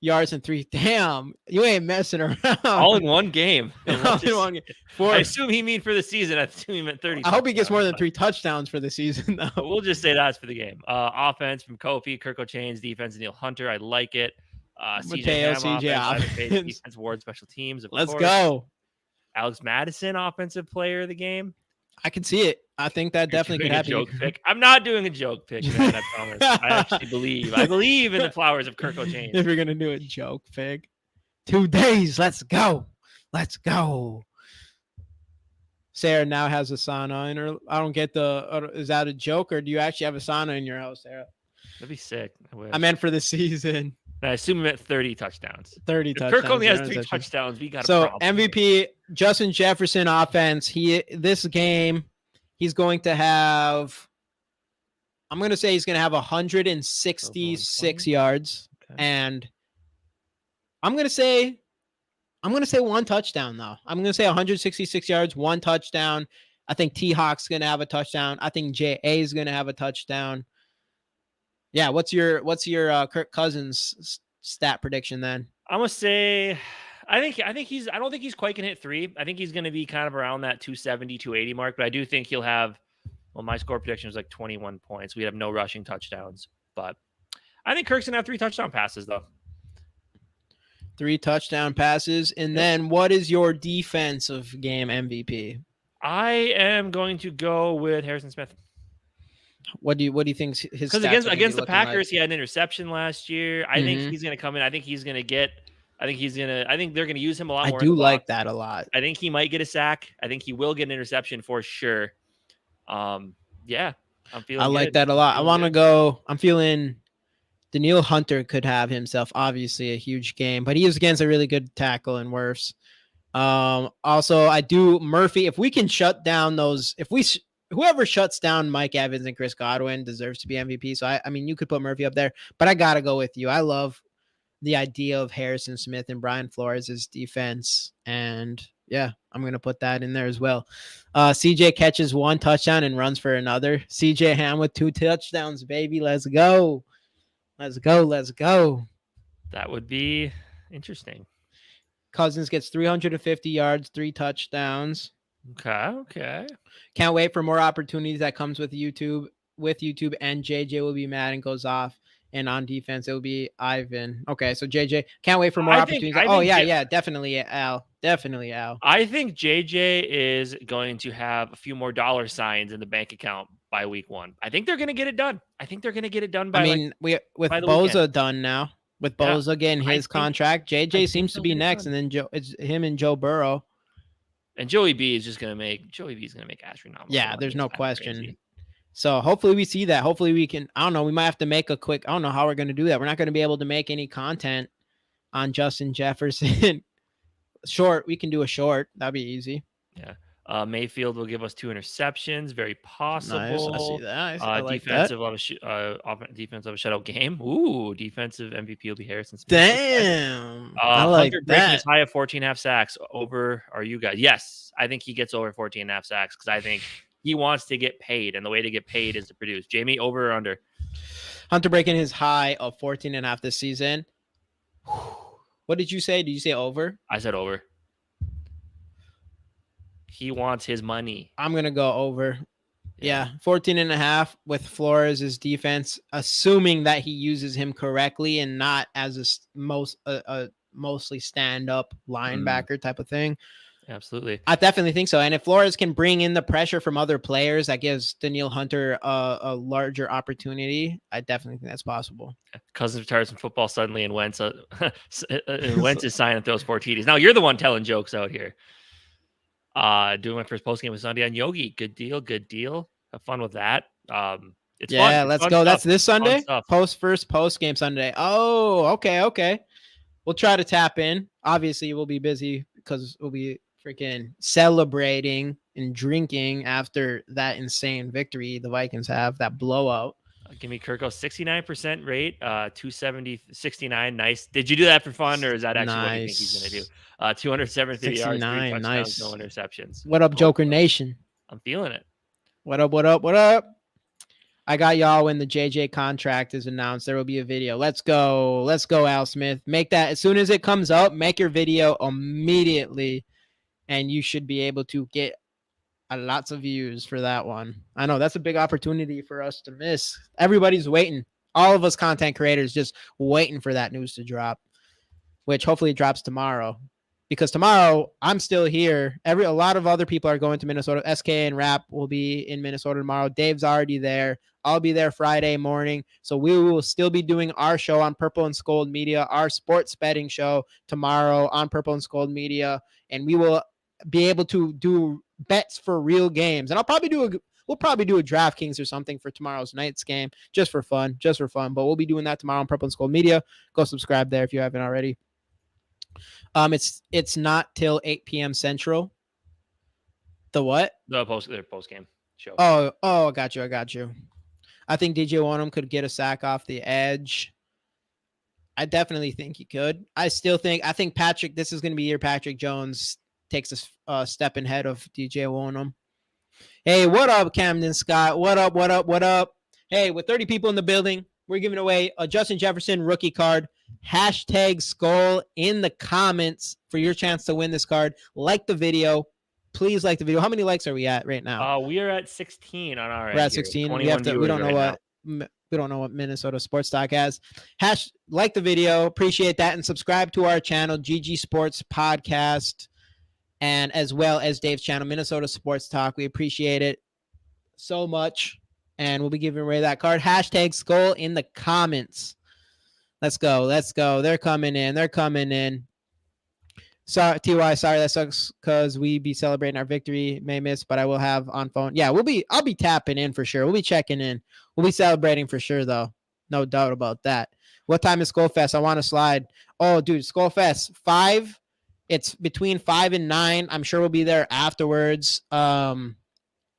yards and 3. Damn, you ain't messing around. All in one game. I assume he mean for the season. I assume he meant 30. I hope he gets more than 3 touchdowns for the season, though. We'll just say that's for the game. Offense from Kofi, Kirk O'Chains, defense, Neil Hunter. I like it. CJ defense, Ward, special teams. Let's go. Alex Madison, offensive player of the game. I can see it. I think that definitely could happen. Joke pick. I'm not doing a joke pick, man. I promise. I actually believe. I believe in the flowers of Kirk O'Chains. If you're gonna do a joke pick, 2 days. Let's go. Sarah now has a sauna in her. I don't get is that a joke or do you actually have a sauna in your house, Sarah? That'd be sick. I meant for the season. I assume it meant 30 touchdowns. 30 touchdowns. Kirk only has 3 touchdowns. We got so MVP Justin Jefferson offense. This game he's going to have. I'm going to say he's going to have 166 yards, and I'm going to say 1 touchdown though. I'm going to say 166 yards, 1 touchdown. I think T-Hawk's going to have a touchdown. I think J.A. is going to have a touchdown. Yeah, what's your Kirk Cousins stat prediction then? I'm gonna say, I don't think he's quite gonna hit 3. I think he's gonna be kind of around that 270, 280 mark. But I do think he'll have. Well, my score prediction was like 21 points. We have no rushing touchdowns, but I think Kirk's gonna have 3 touchdown passes though. 3 touchdown passes, and then what is your defensive game MVP? I am going to go with Harrison Smith. What do you think his? Because against the Packers, he had an interception last year. I think he's going to come in. I think they're going to use him a lot more. I do like that a lot. I think he might get a sack. I think he will get an interception for sure. Yeah, I'm feeling. I like that a lot. I want to go. I'm feeling. Daniil Hunter could have himself obviously a huge game, but he is against a really good tackle and worse. Also, I do Murphy. If we can shut down those, whoever shuts down Mike Evans and Chris Godwin deserves to be MVP. So, I mean, you could put Murphy up there, but I got to go with you. I love the idea of Harrison Smith and Brian Flores' defense. And yeah, I'm going to put that in there as well. CJ catches 1 touchdown and runs for another. CJ Ham with 2 touchdowns, baby. Let's go. Let's go. That would be interesting. Cousins gets 350 yards, 3 touchdowns. Okay. Can't wait for more opportunities that comes with YouTube. And JJ will be mad and goes off. And on defense, it will be Ivan. Okay, so JJ, can't wait for more opportunities. Definitely Al. I think JJ is going to have a few more dollar signs in the bank account by week 1. I think they're going to get it done. By with Boza done now. With Boza getting his contract, JJ seems to be next, and then it's him and Joe Burrow. And Joey B is going to make astronomical. Yeah, there's no question. Crazy. So hopefully we see that. Hopefully we can, I don't know, we might have to make I don't know how we're going to do that. We're not going to be able to make any content on Justin Jefferson. Short, we can do a short. That'd be easy. Yeah. Mayfield will give us 2 interceptions. Very possible. Nice. I see that. I like defensive that. of a defense of a shutout game. Ooh, defensive MVP will be Harrison Smith. Damn. I like Hunter breaking his that. high of 14.5 sacks. Over are you guys? Yes, I think he gets over 14.5 sacks because I think he wants to get paid, and the way to get paid is to produce. Jamie, over or under? Hunter breaking his high of 14.5 this season. What did you say? Did you say over? I said over. He wants his money. I'm going to go over. Yeah, 14.5 with Flores' defense, assuming that he uses him correctly and not as a mostly stand-up linebacker type of thing. Absolutely. I definitely think so. And if Flores can bring in the pressure from other players, that gives Daniil Hunter a larger opportunity. I definitely think that's possible. Cousins retires from football suddenly, and Wentz is signing and throws 4 TDs. Now you're the one telling jokes out here. Doing my first post game with Sunday on Yogi. Good deal. Have fun with that. It's fun. Let's fun go. Stuff. That's this Sunday. Post game Sunday. Oh, okay. We'll try to tap in. Obviously, we'll be busy because we'll be freaking celebrating and drinking after that insane victory the Vikings have, that blowout. Give me Kirko 69% rate, 270, 69. Nice. Did you do that for fun, or is that actually what you think he's going to do? 273 yards, 3 touchdowns, nice. no interceptions. What up, Joker Nation? I'm feeling it. What up? I got y'all when the JJ contract is announced. There will be a video. Let's go, Al Smith. Make that as soon as it comes up. Make your video immediately, and you should be able to get lots of views for that one. I know that's a big opportunity for us to miss. Everybody's waiting. All of us content creators just waiting for that news to drop, which hopefully drops tomorrow. Because tomorrow I'm still here. A lot of other people are going to Minnesota. SK and Rap will be in Minnesota tomorrow. Dave's already there. I'll be there Friday morning. So we will still be doing our show on Purple and Scold Media, our sports betting show tomorrow on Purple and Scold Media. And we will be able to do bets for real games. And we'll probably do a DraftKings or something for tomorrow's night's game, just for fun. But we'll be doing that tomorrow on Purple and Scold Media. Go subscribe there if you haven't already. It's not till 8 p.m. Central. The what? Their post game show. Oh, I got you. I think DJ Wonham could get a sack off the edge. I definitely think he could. I think Patrick, this is going to be year Patrick Jones takes a step ahead of DJ Wonham. Hey, what up, Camden Scott? What up? Hey, with 30 people in the building, we're giving away a Justin Jefferson rookie card. Hashtag Skol in the comments for your chance to win this card. Like the video. Please like the video. How many likes are we at right now? We are at 16 on our end. We're at 16. We don't know what Minnesota Sports Talk has. Like the video. Appreciate that. And subscribe to our channel, GG Sports Podcast. And as well as Dave's channel, Minnesota Sports Talk. We appreciate it so much. And we'll be giving away that card. Hashtag Skol in the comments. Let's go. They're coming in. Sorry, TY. Sorry, that sucks because we be celebrating our victory. May miss, but I will have on phone. Yeah, I'll be tapping in for sure. We'll be checking in. We'll be celebrating for sure, though. No doubt about that. What time is SKOL Fest? I want to slide. Oh, dude, SKOL Fest 5. It's between 5 and 9. I'm sure we'll be there afterwards.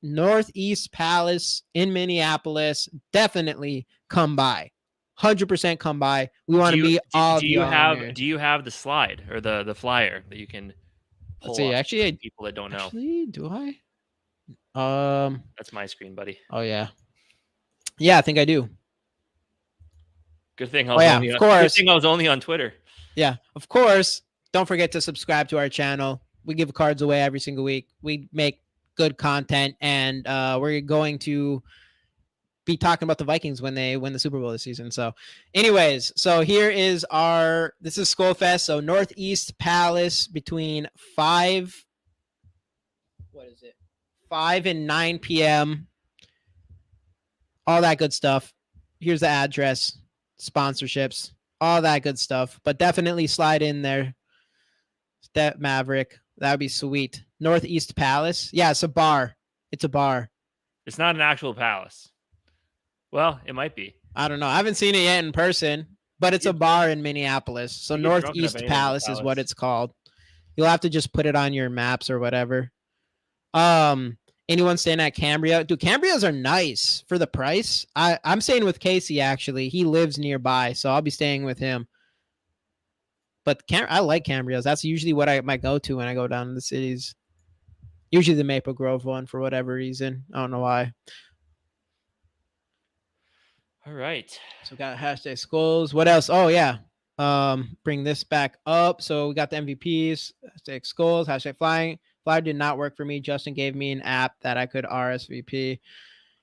Northeast Palace in Minneapolis. Definitely come by. 100% come by. We want to be all. Do you have the slide or the flyer that you can pull? Let's see. Actually, people that don't know. Do I? That's my screen, buddy. Oh yeah. Yeah, I think I do. Good thing. Of course. Good thing I was only on Twitter. Yeah, of course. Don't forget to subscribe to our channel. We give cards away every single week. We make good content, and we're going to be talking about the Vikings when they win the Super Bowl this season. So anyways, here is this is SKOL Fest. So Northeast Palace between 5 and 9 p.m. All that good stuff. Here's the address, sponsorships, all that good stuff. But definitely slide in there. Step Maverick. That would be sweet. Northeast Palace. Yeah, it's a bar. It's not an actual palace. Well, it might be. I don't know. I haven't seen it yet in person, but it's a bar in Minneapolis. So Northeast Palace is what it's called. You'll have to just put it on your maps or whatever. Anyone staying at Cambria? Dude, Cambrias are nice for the price. I'm staying with Casey, actually. He lives nearby, so I'll be staying with him. But I like Cambrias. That's usually what I might go to when I go down to the cities. Usually the Maple Grove one for whatever reason. I don't know why. All right. So we got hashtag skulls. What else? Oh, yeah. Bring this back up. So we got the MVPs. Hashtag skulls. Hashtag flying. Flyer did not work for me. Justin gave me an app that I could RSVP.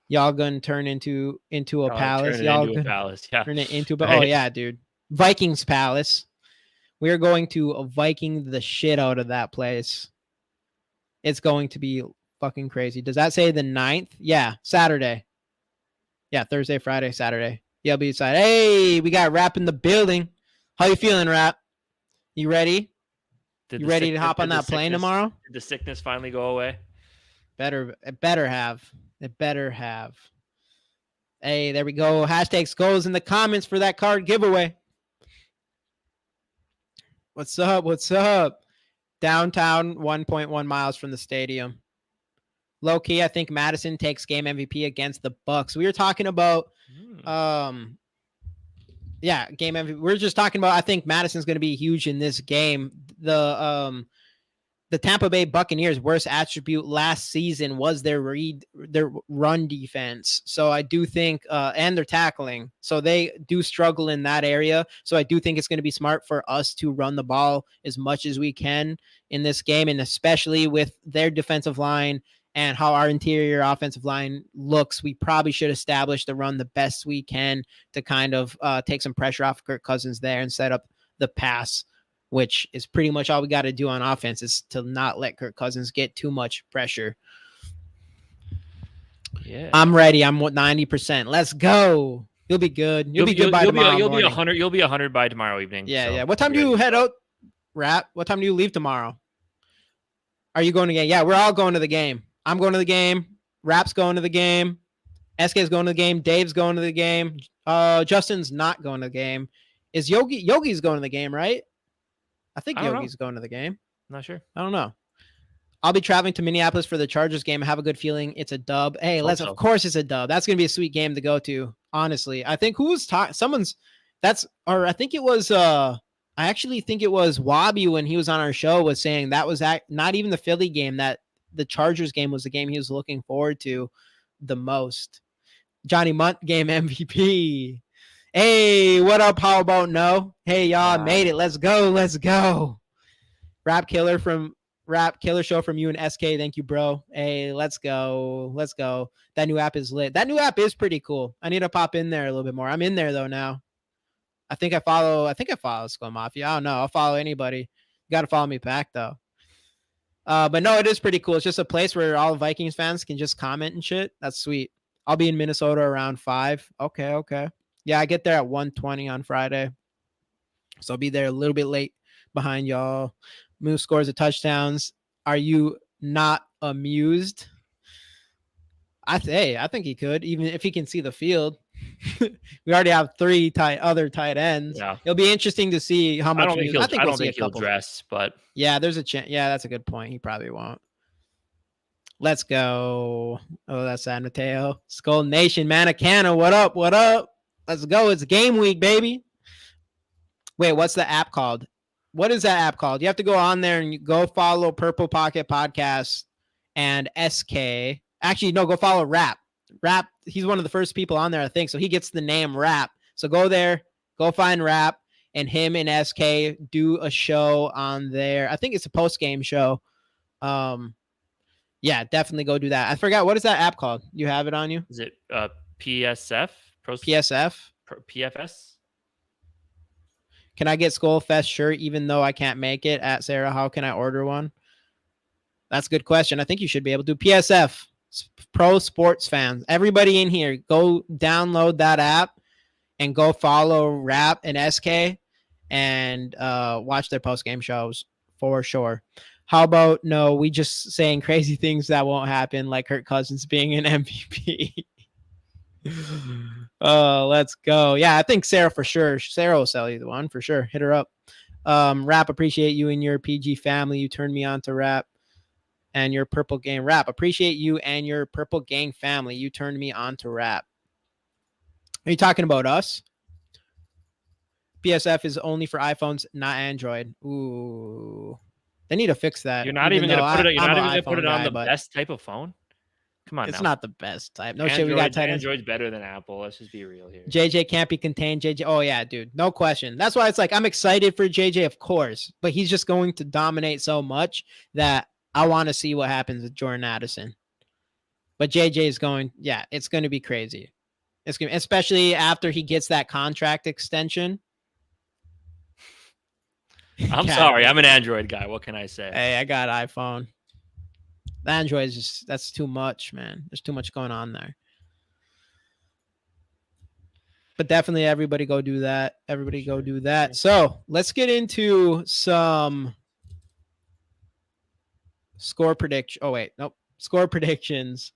Y'all gonna turn into a palace. Y'all into a palace. Yeah. Turn it into Right. Oh yeah, dude. Vikings Palace. We are going to Viking the shit out of that place. It's going to be fucking crazy. Does that say the 9th? Yeah, Saturday. Yeah, Thursday, Friday, Saturday. Yeah, be side. Hey, we got Rap in the building. How you feeling, Rap? You ready? You ready to hop on that plane tomorrow? Did the sickness finally go away? It better have. Hey, there we go. Hashtag SKOLs in the comments for that card giveaway. What's up? Downtown, 1.1 miles from the stadium. Low key, I think Madison takes game MVP against the Bucks. We were talking about game MVP. We're just talking about I think Madison's going to be huge in this game. The Tampa Bay Buccaneers' worst attribute last season was their run defense. So I do think, and their tackling. So they do struggle in that area. So I do think it's going to be smart for us to run the ball as much as we can in this game, and especially with their defensive line and how our interior offensive line looks, we probably should establish the run the best we can to kind of take some pressure off Kirk Cousins there and set up the pass, which is pretty much all we got to do on offense is to not let Kirk Cousins get too much pressure. Yeah, I'm ready. I'm 90%. Let's go. You'll be good. You'll be good by tomorrow. You'll be 100. You'll be 100 by tomorrow evening. Yeah. What time do you head out, Rap? What time do you leave tomorrow? Are you going to the game? Yeah, we're all going to the game. I'm going to the game. Rap's going to the game. SK's going to the game. Dave's going to the game. Justin's not going to the game. Is Yogi's going to the game, right? I think Yogi's going to the game. Not sure. I don't know. I'll be traveling to Minneapolis for the Chargers game. I have a good feeling it's a dub. Hey, of course it's a dub. That's going to be a sweet game to go to, honestly. I think I think it was, I actually think it was Wabi when he was on our show was saying that was not even the Philly game, that the Chargers game was the game he was looking forward to the most. Johnny Munt game MVP. Hey, what up? How about no? Hey, y'all made it. Let's go. Rap Killer Show from you and SK. Thank you, bro. Hey, let's go. That new app is lit. That new app is pretty cool. I need to pop in there a little bit more. I'm in there though now. I think I follow Skol Mafia. I don't know. I'll follow anybody. You got to follow me back though. But no, it is pretty cool. It's just a place where all Vikings fans can just comment and shit. That's sweet. I'll be in Minnesota around 5. Okay. Yeah, I get there at 1:20 on Friday. So I'll be there a little bit late behind y'all. Moose scores the touchdowns. Are you not amused? I think he could, even if he can see the field. We already have 3 other tight ends. Yeah. It'll be interesting to see how much. I don't think he'll dress, but yeah, there's a chance. Yeah, that's a good point. He probably won't. Let's go. Oh, that's San Mateo. Skol Nation, Manacana. What up? Let's go. It's game week, baby. Wait, what's the app called? What is that app called? You have to go on there and go follow Purple Pocket Podcast and SK. Actually, no, go follow Rap. Rap, he's one of the first people on there, I think. So he gets the name Rap. So go there, go find Rap, and him and SK do a show on there. I think it's a post-game show. Yeah, definitely go do that. I forgot, what is that app called? You have it on you? Is it PSF? PSF? PFS? Can I get SKOL Fest shirt even though I can't make it? At Sarah, how can I order one? That's a good question. I think you should be able to. PSF, pro sports fans. Everybody in here, go download that app and go follow Rap and SK and watch their post-game shows for sure. How about no, we just saying crazy things that won't happen, like Kirk Cousins being an MVP. Let's go. Yeah, I think Sarah for sure. Sarah will sell you the one for sure. Hit her up. Rap, appreciate you and your PG family. You turned me on to Rap. and your Purple Gang rap. Appreciate you and your Purple Gang family. You turned me on to rap. Are you talking about us? PSF is only for iPhones, not Android. Ooh, they need to fix that. You're not even going to put it. You're I'm not an even going to put iPhone it on guy, the but best type of phone. Come on, it's now. not the best type. No shit, we got tight ends. Android's better than Apple. Let's just be real here. JJ can't be contained. JJ, oh yeah, dude, no question. That's why it's like I'm excited for JJ, of course, but he's just going to dominate so much that I want to see what happens with Jordan Addison. But JJ is going, yeah, it's going to be crazy. It's going to, especially after he gets that contract extension. I'm sorry, I'm an Android guy. What can I say? Hey, I got iPhone. The Android is just, that's too much, man. There's too much going on there. But definitely everybody go do that. Everybody go do that. So let's get into some score prediction. Oh, wait, nope. Score predictions.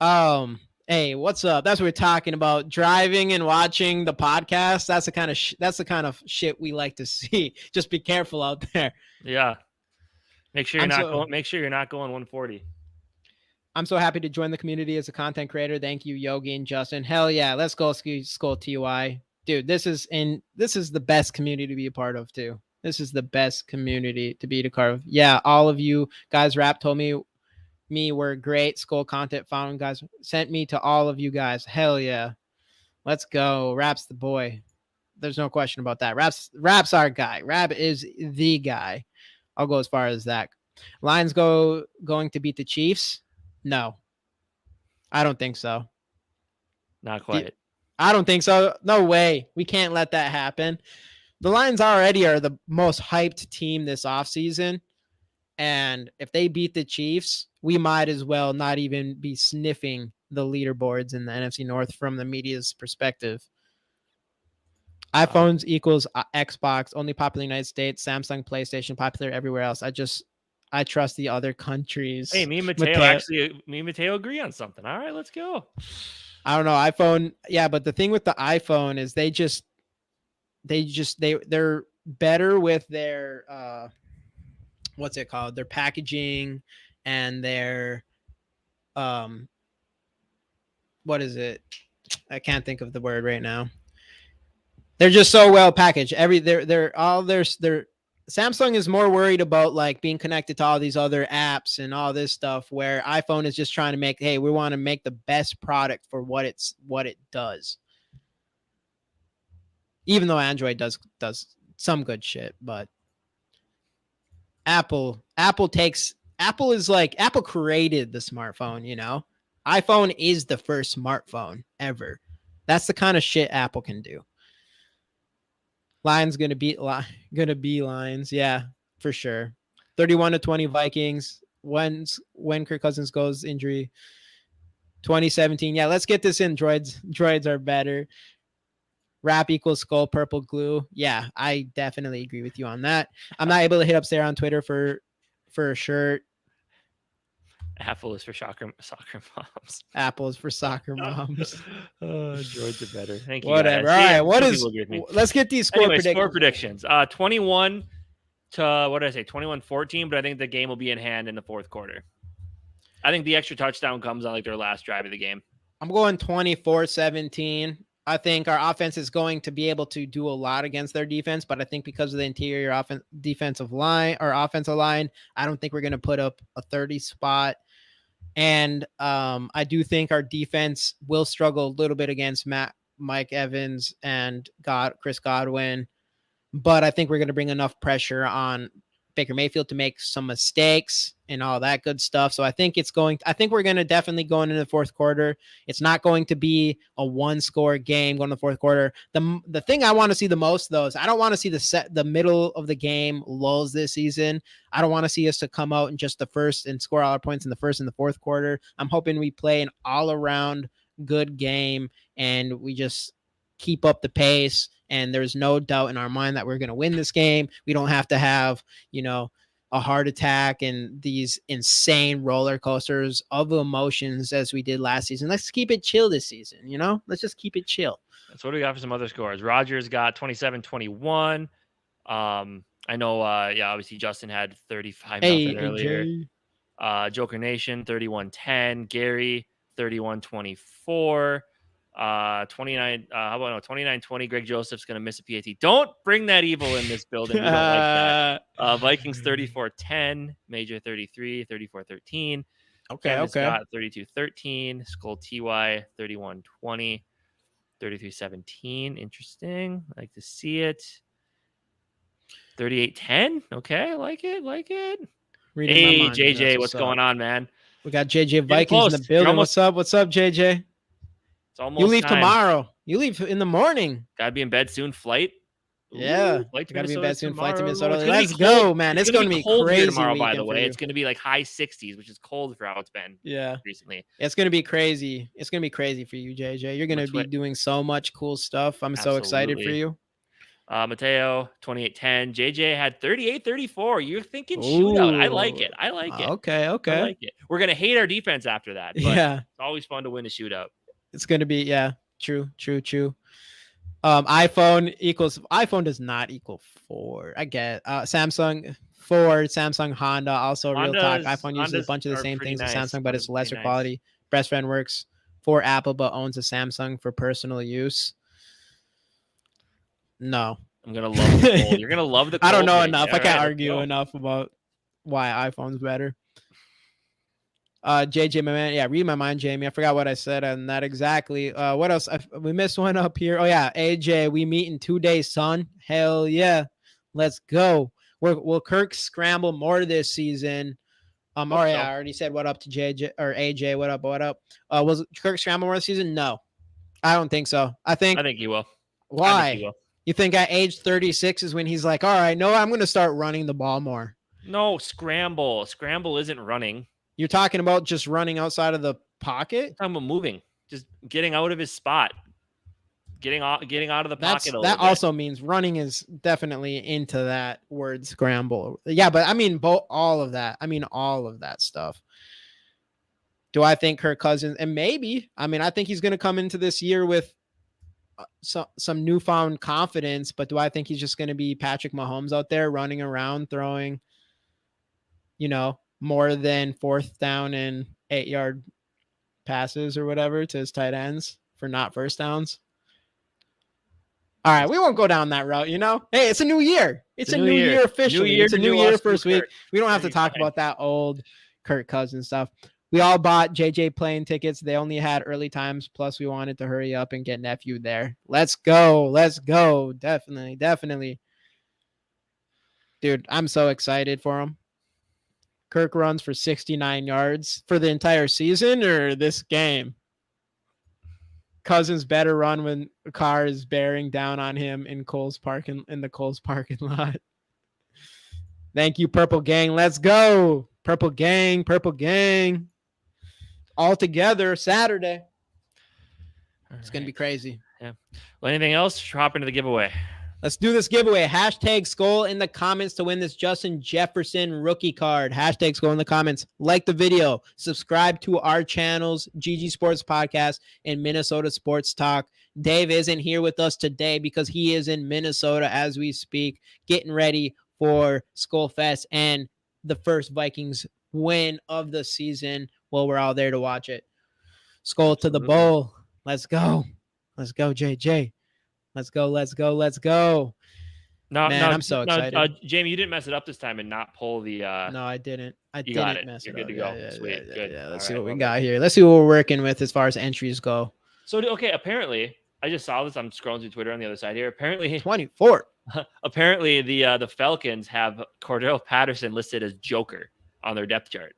Hey, what's up? That's what we're talking about. Driving and watching the podcast. That's the kind of shit we like to see. Just be careful out there. Yeah. Make sure you're not going 140. I'm so happy to join the community as a content creator. Thank you, Yogi and Justin. Hell yeah, let's go Skol TUI. Dude, this is the best community to be a part of too. This is the best community to be a part of. Yeah, all of you guys rap told me were great. Skol content found guys sent me to all of you guys. Hell yeah. Let's go. Rap's the boy. There's no question about that. Rap's our guy. Rap is the guy. I'll go as far as that. Lions going to beat the Chiefs? No. I don't think so. Not quite. I don't think so. No way. We can't let that happen. The Lions already are the most hyped team this offseason. And if they beat the Chiefs, we might as well not even be sniffing the leaderboards in the NFC North from the media's perspective. iPhones equals Xbox, only popular in the United States. Samsung, PlayStation, popular everywhere else. I trust the other countries. Hey, me and Mateo agree on something. All right, let's go. I don't know. iPhone. Yeah, but the thing with the iPhone is they're better with their, what's it called? Their packaging and their, what is it? I can't think of the word right now. They're just so well packaged. Samsung is more worried about like being connected to all these other apps and all this stuff, where iPhone is just trying to make, hey, we want to make the best product for what it does. Even though Android does some good shit, but Apple created the smartphone, you know? iPhone is the first smartphone ever. That's the kind of shit Apple can do. Lions gonna be Lions, yeah, for sure. 31-20 Vikings. When Kirk Cousins goes injury. 2017. Yeah, let's get this in. Droids are better. Rap equals Skol purple glue. Yeah, I definitely agree with you on that. I'm not able to hit up Sarah on Twitter for a shirt. Apple is for soccer moms.Ll is for soccer moms. Droids are better. Thank you. Whatever. Guys. All right. Let's get these score predictions. 21 to what did I say? 21-14, but I think the game will be in hand in the fourth quarter. I think the extra touchdown comes on like their last drive of the game. I'm going 24-17. I think our offense is going to be able to do a lot against their defense, but I think because of the interior defensive line or offensive line, I don't think we're going to put up a 30 spot. And I do think our defense will struggle a little bit against Mike Evans and Chris Godwin, but I think we're going to bring enough pressure on Baker Mayfield to make some mistakes and all that good stuff. So I think we're going to definitely go into the fourth quarter. It's not going to be a one-score game going to the fourth quarter. The thing I want to see the most, though, is I don't want to see the middle of the game lulls this season. I don't want to see us to come out in just the first and score all our points in the first and the fourth quarter. I'm hoping we play an all-around good game and we just keep up the pace. And there's no doubt in our mind that we're going to win this game. We don't have to have, a heart attack and these insane roller coasters of emotions as we did last season. Let's keep it chill this season, Let's just keep it chill. That's what we got for some other scores. Rogers got 27-21. I know, obviously Justin had 35 earlier. Joker Nation 31-10. Gary 31-24. 29. How about 29-20? Greg Joseph's gonna miss a PAT. Don't bring that evil in this building. We don't like that. Vikings 34-10. Major 33. 34-13. Camden Scott 32-13. Skol TY 31-20. 33-17. Interesting. I like to see it. 38-10. Okay, like it. Reading Hey, my mind, JJ, that's what's up. going on, man? We got JJ Getting Vikings in close. the building. You're almost- What's up, JJ? It's almost You leave time. tomorrow. You leave in the morning. Gotta be in bed soon. Flight. Yeah, flight to gotta be in Minnesota bed soon. Flight to tomorrow. Minnesota. It's gonna be Let's go, cold. man. It's gonna be cold crazy here tomorrow. By the weekend for way, you. it's gonna be like high 60s, which is cold for how it's been. Yeah, recently. it's gonna be crazy. It's gonna be crazy for you, JJ. You're gonna be doing so much cool stuff. I'm so excited for you. Mateo 28-10. JJ had 38-34. You're thinking shootout. I like it. Okay. I like it. We're gonna hate our defense after that. But Yeah, it's always fun to win a shootout. it's gonna be true. iPhone does not equal 4. I get Samsung 4, Samsung, Honda, also real talk. iPhone uses a bunch of the same things as Samsung, but it's lesser quality. Best friend works for Apple, but owns a Samsung for personal use. No, I'm gonna love the cold. You're gonna love the cold. I don't know JJ. enough. All I can't right, argue enough about why iPhone's better. JJ, my man. Yeah, read my mind, Jamie. I forgot what I said on that exactly. What else? We missed one up here. Oh, yeah. AJ, we meet in 2 days, son. Hell yeah. Let's go. Will Kirk scramble more this season? I already said what up to JJ or AJ. What up? Was Kirk scramble more this season? No, I don't think so. I think he will. Why? You think at age 36 is when he's like, all right, no, I'm going to start running the ball more? No, scramble. Scramble isn't running. You're talking about just running outside of the pocket? I'm talking about moving, just getting out of his spot, getting out of the pocket. That also means running is definitely into that word scramble. Yeah, but I mean all of that. I mean all of that stuff. Do I think Kirk Cousins, and maybe, I think he's going to come into this year with some newfound confidence, but do I think he's just going to be Patrick Mahomes out there running around throwing, more than 4th down and 8-yard passes or whatever to his tight ends for not first downs? All right, we won't go down that route, Hey, it's a new year. It's a new year officially. It's a new year first week. We don't have to talk about that old Kirk Cousins stuff. We all bought JJ plane tickets. They only had early times. Plus, we wanted to hurry up and get nephew there. Let's go. Definitely. Dude, I'm so excited for him. Kirk runs for 69 yards for the entire season or this game? Cousins better run when a car is bearing down on him in the Kohl's parking lot. Thank you, Purple Gang. Let's go. Purple Gang. All together Saturday. It's going to be crazy. Yeah. Well, anything else? Hop into the giveaway. Let's do this giveaway. Hashtag Skol in the comments to win this Justin Jefferson rookie card. Hashtag Skol in the comments. Like the video. Subscribe to our channels, GG Sports Podcast and Minnesota Sports Talk. Dave isn't here with us today because he is in Minnesota as we speak, getting ready for SKOL FEST and the first Vikings win of the season. Well, we're all there to watch it. Skol to the bowl. Let's go, JJ. Let's go. No, I'm so excited. Jamie, you didn't mess it up this time and not pull the. No, I didn't. You got it. You're good to go. Sweet. Good. Let's see what we got here. Let's see what we're working with as far as entries go. So, okay, apparently, I just saw this. I'm scrolling through Twitter on the other side here. Apparently, 24. Apparently, the Falcons have Cordell Patterson listed as Joker on their depth chart.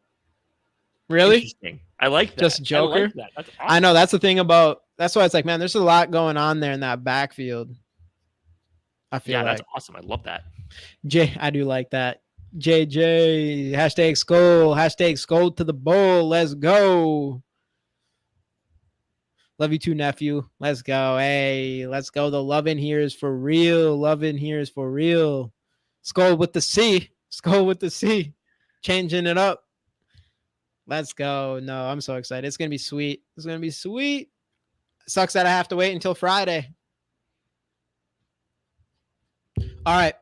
Really? Interesting. I like that. Just Joker? I like that. That's awesome. I know. That's the thing about. That's why it's like, man, there's a lot going on there in that backfield. I feel that's awesome. I love that. I do like that. JJ, hashtag Skol to the bowl. Let's go. Love you too, nephew. Let's go. Hey, let's go. The love in here is for real. Skol with the C. Changing it up. Let's go. No, I'm so excited. It's going to be sweet. Sucks that I have to wait until Friday. All right.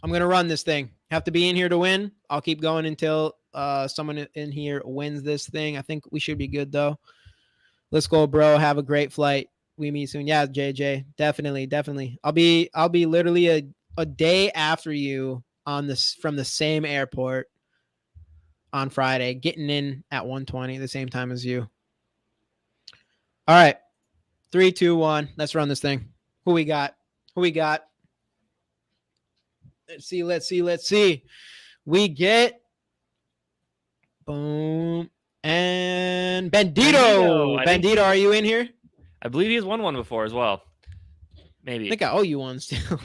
I'm going to run this thing. Have to be in here to win. I'll keep going until someone in here wins this thing. I think we should be good though. Let's go, bro. Have a great flight. We meet soon. Yeah, JJ. Definitely. I'll be literally a day after you on this from the same airport on Friday, getting in at 1:20, the same time as you. All right. 3, 2, 1. Let's run this thing. Who we got? Let's see. We get boom and Bandito. Bandito, are you in here? I believe he's won one before as well. Maybe. I think I owe you one still.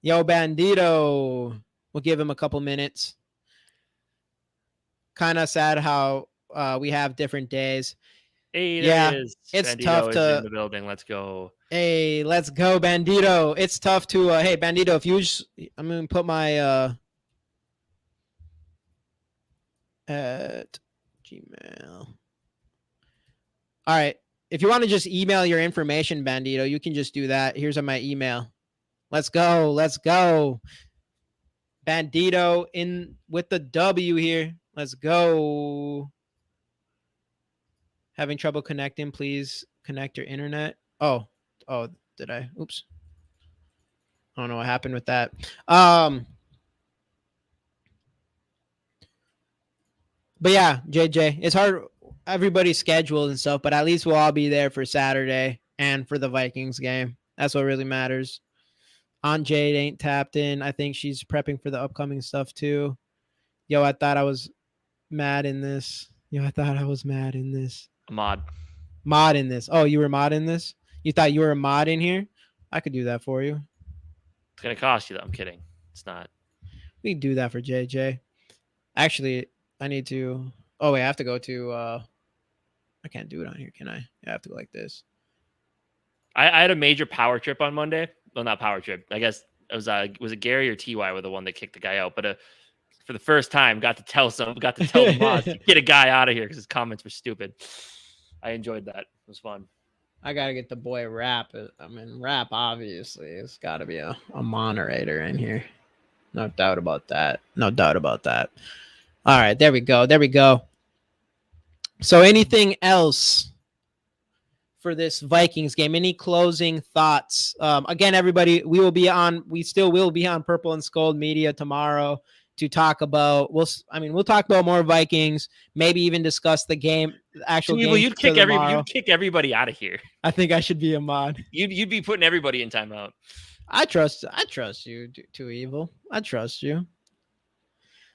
Yo, Bandito. We'll give him a couple minutes. Kind of sad how we have different days. Hey, there is. It's Bandito tough is to in the building. Let's go. Hey, let's go, Bandito. It's tough to hey, Bandito, if you just, I'm gonna put my at Gmail. All right. If you want to just email your information, Bandito, you can just do that. Here's my email. Let's go. Bandito in with the W here. Let's go. Having trouble connecting, please connect your internet. Oh, did I? Oops. I don't know what happened with that. But yeah, JJ, it's hard. Everybody's scheduled and stuff, but at least we'll all be there for Saturday and for the Vikings game. That's what really matters. Aunt Jade ain't tapped in. I think she's prepping for the upcoming stuff too. Yo, I thought I was mad in this. A mod. Mod in this. Oh, you were mod in this? You thought you were a mod in here? I could do that for you. It's going to cost you, though. I'm kidding. It's not. We can do that for JJ. Actually, I need to. Oh, wait. I have to go to. I can't do it on here, can I? I have to go like this. I had a major power trip on Monday. Well, not power trip. I guess it was it Gary or TY were the one that kicked the guy out. But for the first time, got to tell the mods to get a guy out of here because his comments were stupid. I enjoyed that. It was fun. I got to get the boy Rap. I mean, Rap, obviously. It's got to be a moderator in here. No doubt about that. All right, there we go. So anything else for this Vikings game? Any closing thoughts? Again, everybody, we still will be on Purple and Skol Media tomorrow to talk about, we'll talk about more Vikings, maybe even discuss the game, the actual game. You'd kick everybody out of here. I think I should be a mod. You'd be putting everybody in timeout. I trust you, Too Evil. I trust you.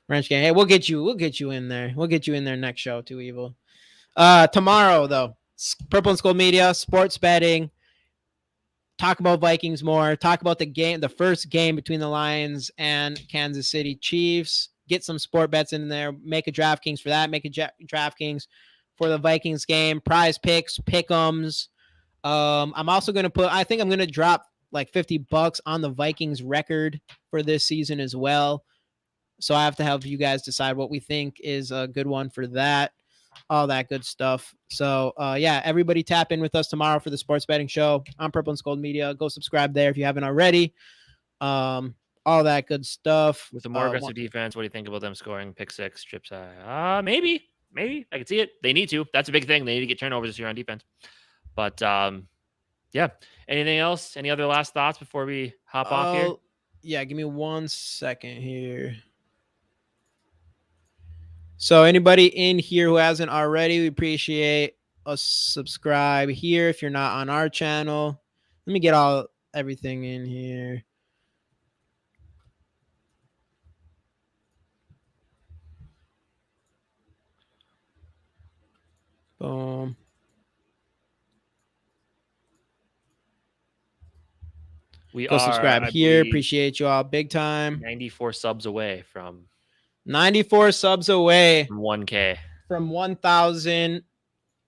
Ranch game. Hey, we'll get you in there. We'll get you in there next show, Too Evil. Tomorrow though, Purple and Skol Media, sports betting. Talk about Vikings more. Talk about the first game between the Lions and Kansas City Chiefs. Get some sport bets in there. Make a DraftKings for that. Make a DraftKings for the Vikings game. Prize picks, pick'ems. I'm also going to I think I'm going to drop like $50 on the Vikings record for this season as well. So I have to help you guys decide what we think is a good one for that. All that good stuff. So, yeah, everybody tap in with us tomorrow for the sports betting show on Purple and Skol Media. Go subscribe there if you haven't already. All that good stuff. With a more aggressive defense, what do you think about them scoring pick six, trips? Maybe. I can see it. They need to. That's a big thing. They need to get turnovers this year on defense. But, yeah. Anything else? Any other last thoughts before we hop off here? Yeah, give me 1 second here. So anybody in here who hasn't already, we appreciate a subscribe here if you're not on our channel. Let me get everything in here. Boom. Go subscribe here. Appreciate you all big time. 94 subs away from 94 subs away from 1K. From 1,000.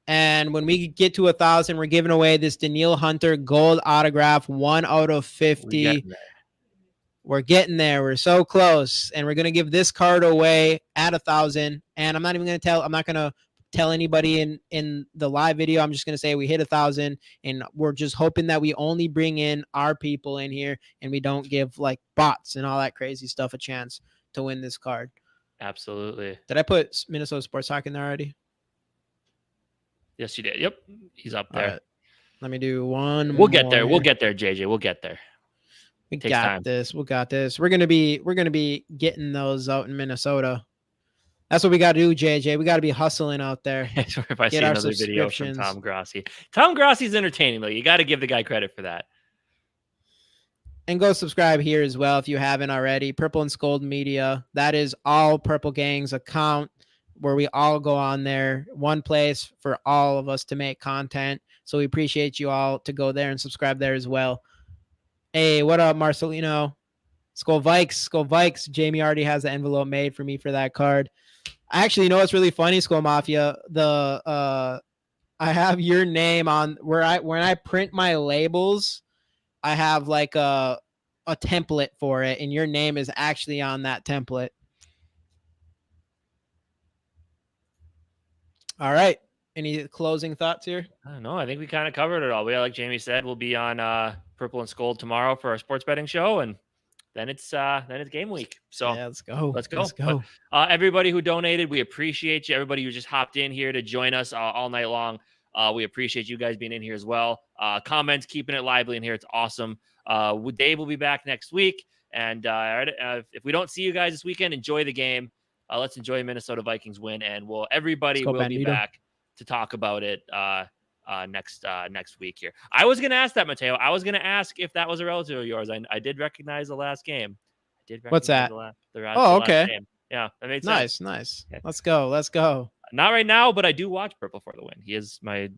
And when we get to 1,000, we're giving away this Daniil Hunter gold autograph, 1 out of 50. We're getting there. We're so close. And we're going to give this card away at 1,000. And I'm not going to tell anybody in the live video. I'm just going to say we hit 1,000, and we're just hoping that we only bring in our people in here and we don't give like bots and all that crazy stuff a chance to win this card. Absolutely. Did I put Minnesota sports talk in there already? Yes, you did. Yep. He's up All there. right. Let me do one We'll more. get there. We'll get there, JJ. We'll get there. We Takes got time. this. We got this. We're gonna be getting those out in Minnesota. That's what we got to do, JJ. We got to be hustling out there. If I see Get our another video from subscriptions. Tom Grossi. Tom Grossi's entertaining, though. You got to give the guy credit for that. And go subscribe here as well if you haven't already. Purple and Skol Media. That is all Purple Gang's account where we all go on there. One place for all of us to make content. So we appreciate you all to go there and subscribe there as well. Hey, what up, Marcelino? Skol Vikes. Jamie already has the envelope made for me for that card. Actually, you know what's really funny, Skol Mafia? I have your name on when I print my labels, I have like a template for it, and your name is actually on that template. All right. Any closing thoughts here? I don't know. I think we kind of covered it all. We, like Jamie said, we'll be on Purple and Skol tomorrow for our sports betting show, and then it's game week. So yeah, let's go. Let's go. Let's go. But, everybody who donated, we appreciate you. Everybody who just hopped in here to join us all night long, we appreciate you guys being in here as well. Comments, keeping it lively in here. It's awesome. Dave will be back next week. And if we don't see you guys this weekend, enjoy the game. Let's enjoy a Minnesota Vikings win. And everybody will be back to talk about it next week here. I was going to ask that, Mateo. I was going to ask if that was a relative of yours. I did recognize the last game. What's that? Okay. Game. Yeah, that made sense. Nice. Okay. Let's go. Not right now, but I do watch Purple for the win. He is my.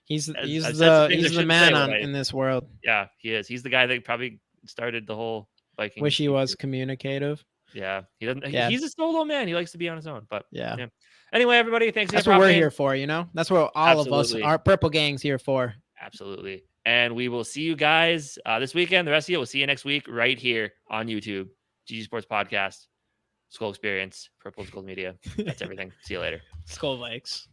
He's the man in this world. Yeah, he is. He's the guy that probably started the whole Vikings. Wish he was communicative. Yeah, he doesn't. Yeah. He's a solo man. He likes to be on his own. But yeah. Anyway, everybody, thanks. That's what we're here for. You know, that's what all of us, our Purple Gang's here for. Absolutely. And we will see you guys this weekend. The rest of you, we'll see you next week right here on YouTube. GG Sports Podcast, Skol Experience, Purple Skol Media. That's everything. See you later. Skol Vikes.